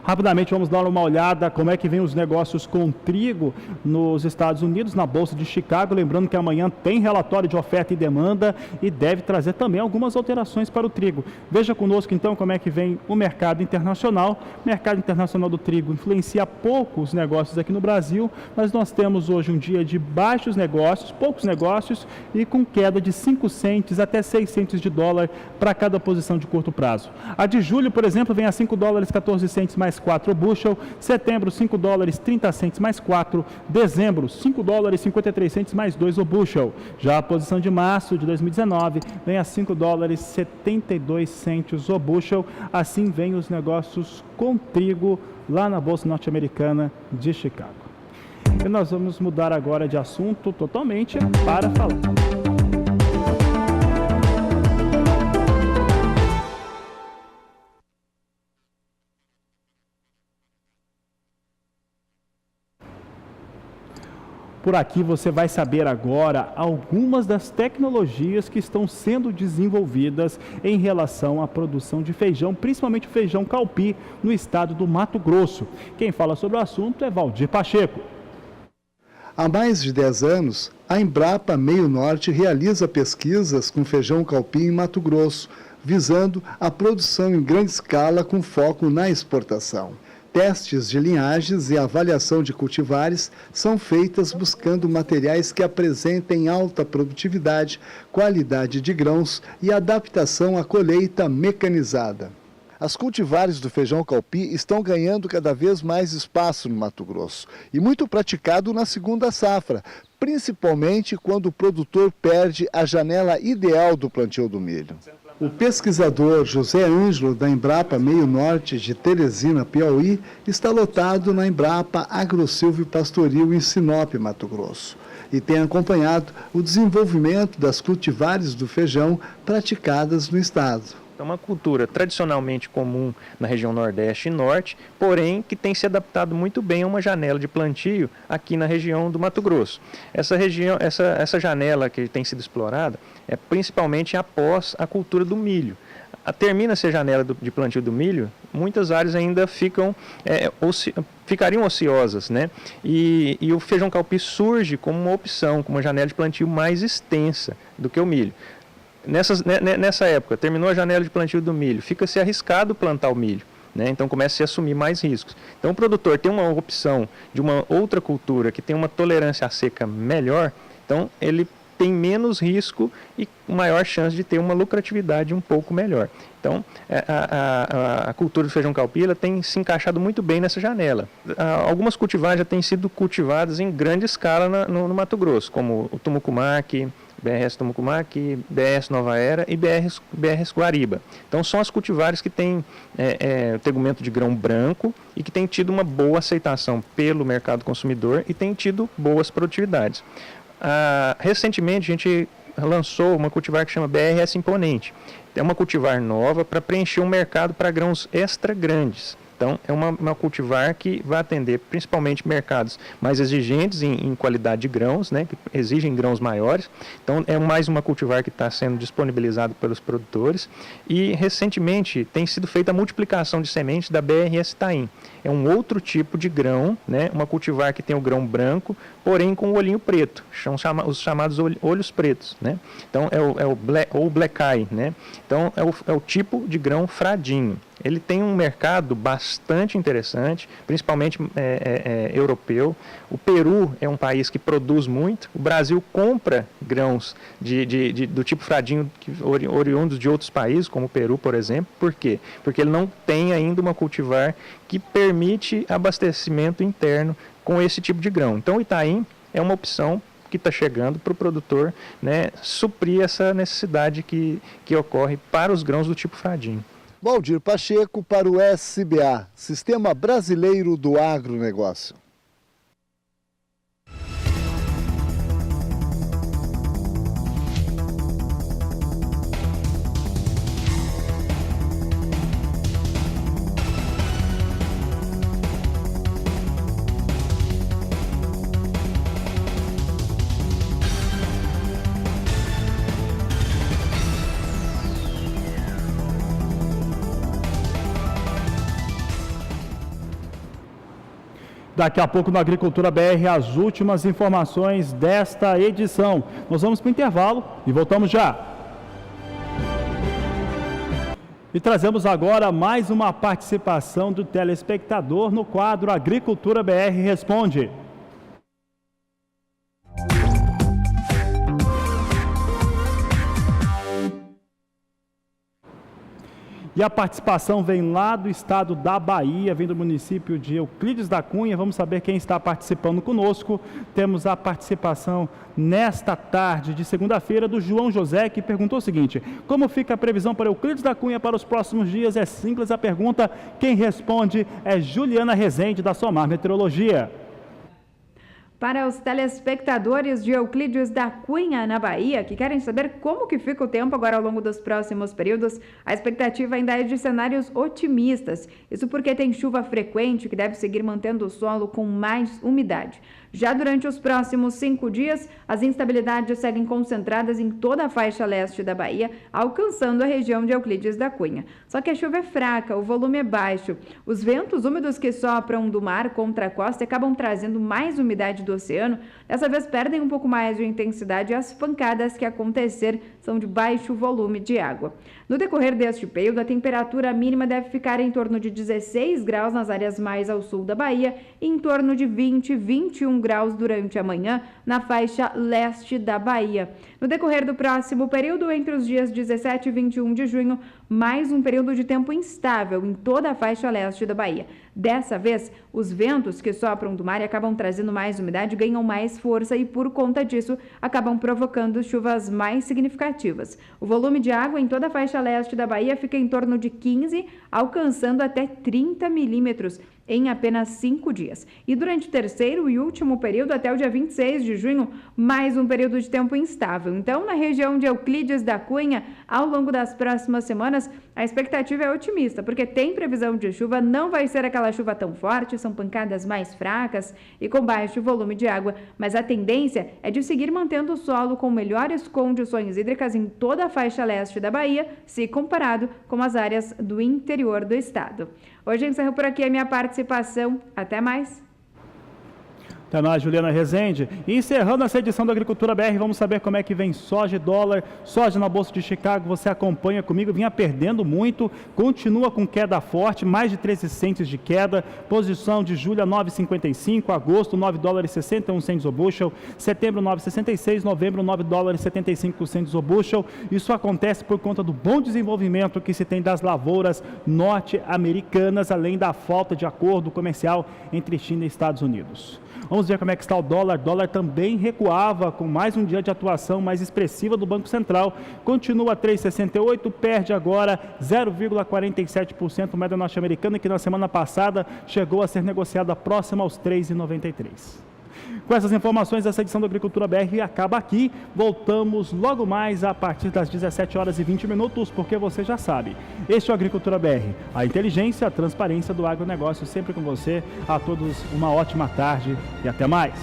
Rapidamente vamos dar uma olhada como é que vem os negócios com trigo nos Estados Unidos, na Bolsa de Chicago. Lembrando que amanhã tem relatório de oferta e demanda e deve trazer também algumas alterações para o trigo. Veja conosco então como é que vem o mercado internacional. O mercado internacional do trigo influencia pouco os negócios aqui no Brasil, mas nós temos hoje um dia de baixos negócios, poucos negócios e com queda de 5 centes até 6 centes de dólar para cada posição de curto prazo. A de julho, por exemplo, vem a 5 dólares 14 centes mais 4 o bushel, setembro 5 dólares 30 centes mais 4, dezembro 5 dólares 53 centes mais 2 o bushel. Já a posição de março de 2019 vem a 5 dólares 72 centes o bushel. Assim vem os negócios com trigo lá na Bolsa Norte-Americana de Chicago. E nós vamos mudar agora de assunto totalmente para falar. Por aqui você vai saber agora algumas das tecnologias que estão sendo desenvolvidas em relação à produção de feijão, principalmente o feijão calpi, no estado do Mato Grosso. Quem fala sobre o assunto é Valdir Pacheco. Há mais de 10 anos, a Embrapa Meio Norte realiza pesquisas com feijão calpi em Mato Grosso, visando a produção em grande escala com foco na exportação. Testes de linhagens e avaliação de cultivares são feitas buscando materiais que apresentem alta produtividade, qualidade de grãos e adaptação à colheita mecanizada. As cultivares do feijão calpi estão ganhando cada vez mais espaço no Mato Grosso e muito praticado na segunda safra, principalmente quando o produtor perde a janela ideal do plantio do milho. O pesquisador José Ângelo, da Embrapa Meio Norte de Teresina, Piauí, está lotado na Embrapa Agrosilvio Pastoril, em Sinop, Mato Grosso, e tem acompanhado o desenvolvimento das cultivares do feijão praticadas no estado. É uma cultura tradicionalmente comum na região Nordeste e Norte, porém que tem se adaptado muito bem a uma janela de plantio aqui na região do Mato Grosso. Essa janela que tem sido explorada é principalmente após a cultura do milho. Termina-se a janela de plantio do milho, muitas áreas ainda ficariam ociosas, né? E o feijão calpi surge como uma opção, como uma janela de plantio mais extensa do que o milho. Nessa época, terminou a janela de plantio do milho, fica-se arriscado plantar o milho, né? Então começa a assumir mais riscos. Então o produtor tem uma opção de uma outra cultura que tem uma tolerância à seca melhor, então ele tem menos risco e maior chance de ter uma lucratividade um pouco melhor. Então, a cultura do feijão calpi ela tem se encaixado muito bem nessa janela. Algumas cultivares já têm sido cultivadas em grande escala no Mato Grosso, como o Tumucumaque, BRS Tumucumaque, BRS Nova Era e BRS Guariba. Então são as cultivares que têm tegumento de grão branco e que têm tido uma boa aceitação pelo mercado consumidor e têm tido boas produtividades. Recentemente a gente lançou uma cultivar que chama BRS Imponente. É uma cultivar nova para preencher um mercado para grãos extra grandes. Então, é uma cultivar que vai atender principalmente mercados mais exigentes em qualidade de grãos, né, que exigem grãos maiores. Então, é mais uma cultivar que está sendo disponibilizada pelos produtores. E, recentemente, tem sido feita a multiplicação de sementes da BRS Taim. É um outro tipo de grão, né, uma cultivar que tem o grão branco, porém com o olhinho preto. São os chamados olhos pretos, né? Então, ou black eye, né? Então, é o tipo de grão fradinho. ele tem um mercado bastante interessante, principalmente europeu. O Peru é um país que produz muito. O Brasil compra grãos do tipo fradinho oriundos de outros países, como o Peru, por exemplo. Por quê? Porque ele não tem ainda uma cultivar que permite abastecimento interno com esse tipo de grão. Então, o Itaim é uma opção que está chegando para o produtor, né, suprir essa necessidade que ocorre para os grãos do tipo fradinho. Valdir Pacheco para o SBA, Sistema Brasileiro do Agronegócio. Daqui a pouco no Agricultura BR, as últimas informações desta edição. Nós vamos para o intervalo e voltamos já. E trazemos agora mais uma participação do telespectador no quadro Agricultura BR Responde. E a participação vem lá do estado da Bahia, vem do município de Euclides da Cunha. Vamos saber quem está participando conosco. Temos a participação nesta tarde de segunda-feira do João José, que perguntou o seguinte: como fica a previsão para Euclides da Cunha para os próximos dias? É simples a pergunta. Quem responde é Juliana Rezende, da Somar Meteorologia. Para os telespectadores de Euclides da Cunha, na Bahia, que querem saber como que fica o tempo agora ao longo dos próximos períodos, a expectativa ainda é de cenários otimistas. Isso porque tem chuva frequente, que deve seguir mantendo o solo com mais umidade. Já durante os próximos 5 dias, as instabilidades seguem concentradas em toda a faixa leste da Bahia, alcançando a região de Euclides da Cunha. Só que a chuva é fraca, o volume é baixo. Os ventos úmidos que sopram do mar contra a costa acabam trazendo mais umidade do oceano. Dessa vez perdem um pouco mais de intensidade e as pancadas que acontecer são de baixo volume de água. No decorrer deste período, a temperatura mínima deve ficar em torno de 16 graus nas áreas mais ao sul da Bahia e em torno de 20, 21 graus durante a manhã na faixa leste da Bahia. No decorrer do próximo período, entre os dias 17 e 21 de junho, mais um período de tempo instável em toda a faixa leste da Bahia. Dessa vez, os ventos que sopram do mar e acabam trazendo mais umidade ganham mais força e, por conta disso, acabam provocando chuvas mais significativas. O volume de água em toda a faixa leste da Bahia fica em torno de 15, alcançando até 30 milímetros em apenas 5 dias. E durante o terceiro e último período, até o dia 26 de junho, mais um período de tempo instável. Então, na região de Euclides da Cunha, ao longo das próximas semanas, a expectativa é otimista, porque tem previsão de chuva, não vai ser aquela chuva tão forte, são pancadas mais fracas e com baixo volume de água, mas a tendência é de seguir mantendo o solo com melhores condições hídricas em toda a faixa leste da Bahia, se comparado com as áreas do interior do estado. Hoje encerro por aqui a minha participação. Até mais! Até mais, Juliana Rezende. E encerrando essa edição da Agricultura BR, vamos saber como é que vem soja e dólar. Soja na Bolsa de Chicago, você acompanha comigo, vinha perdendo muito, continua com queda forte, mais de 13 centes de queda. Posição de julho a 9,55, agosto 9 dólares 61 centes o bushel, setembro 9,66, novembro 9 dólares 75 centes o bushel. Isso acontece por conta do bom desenvolvimento que se tem das lavouras norte-americanas, além da falta de acordo comercial entre China e Estados Unidos. Vamos ver como é que está o dólar. O dólar também recuava com mais um dia de atuação mais expressiva do Banco Central. Continua a 3,68, perde agora 0,47% moeda norte-americana, que na semana passada chegou a ser negociada próxima aos 3,93. Com essas informações, essa edição do Agricultura BR acaba aqui. Voltamos logo mais a partir das 17 horas e 20 minutos, porque você já sabe, este é o Agricultura BR, a inteligência, a transparência do agronegócio, sempre com você. A todos uma ótima tarde e até mais.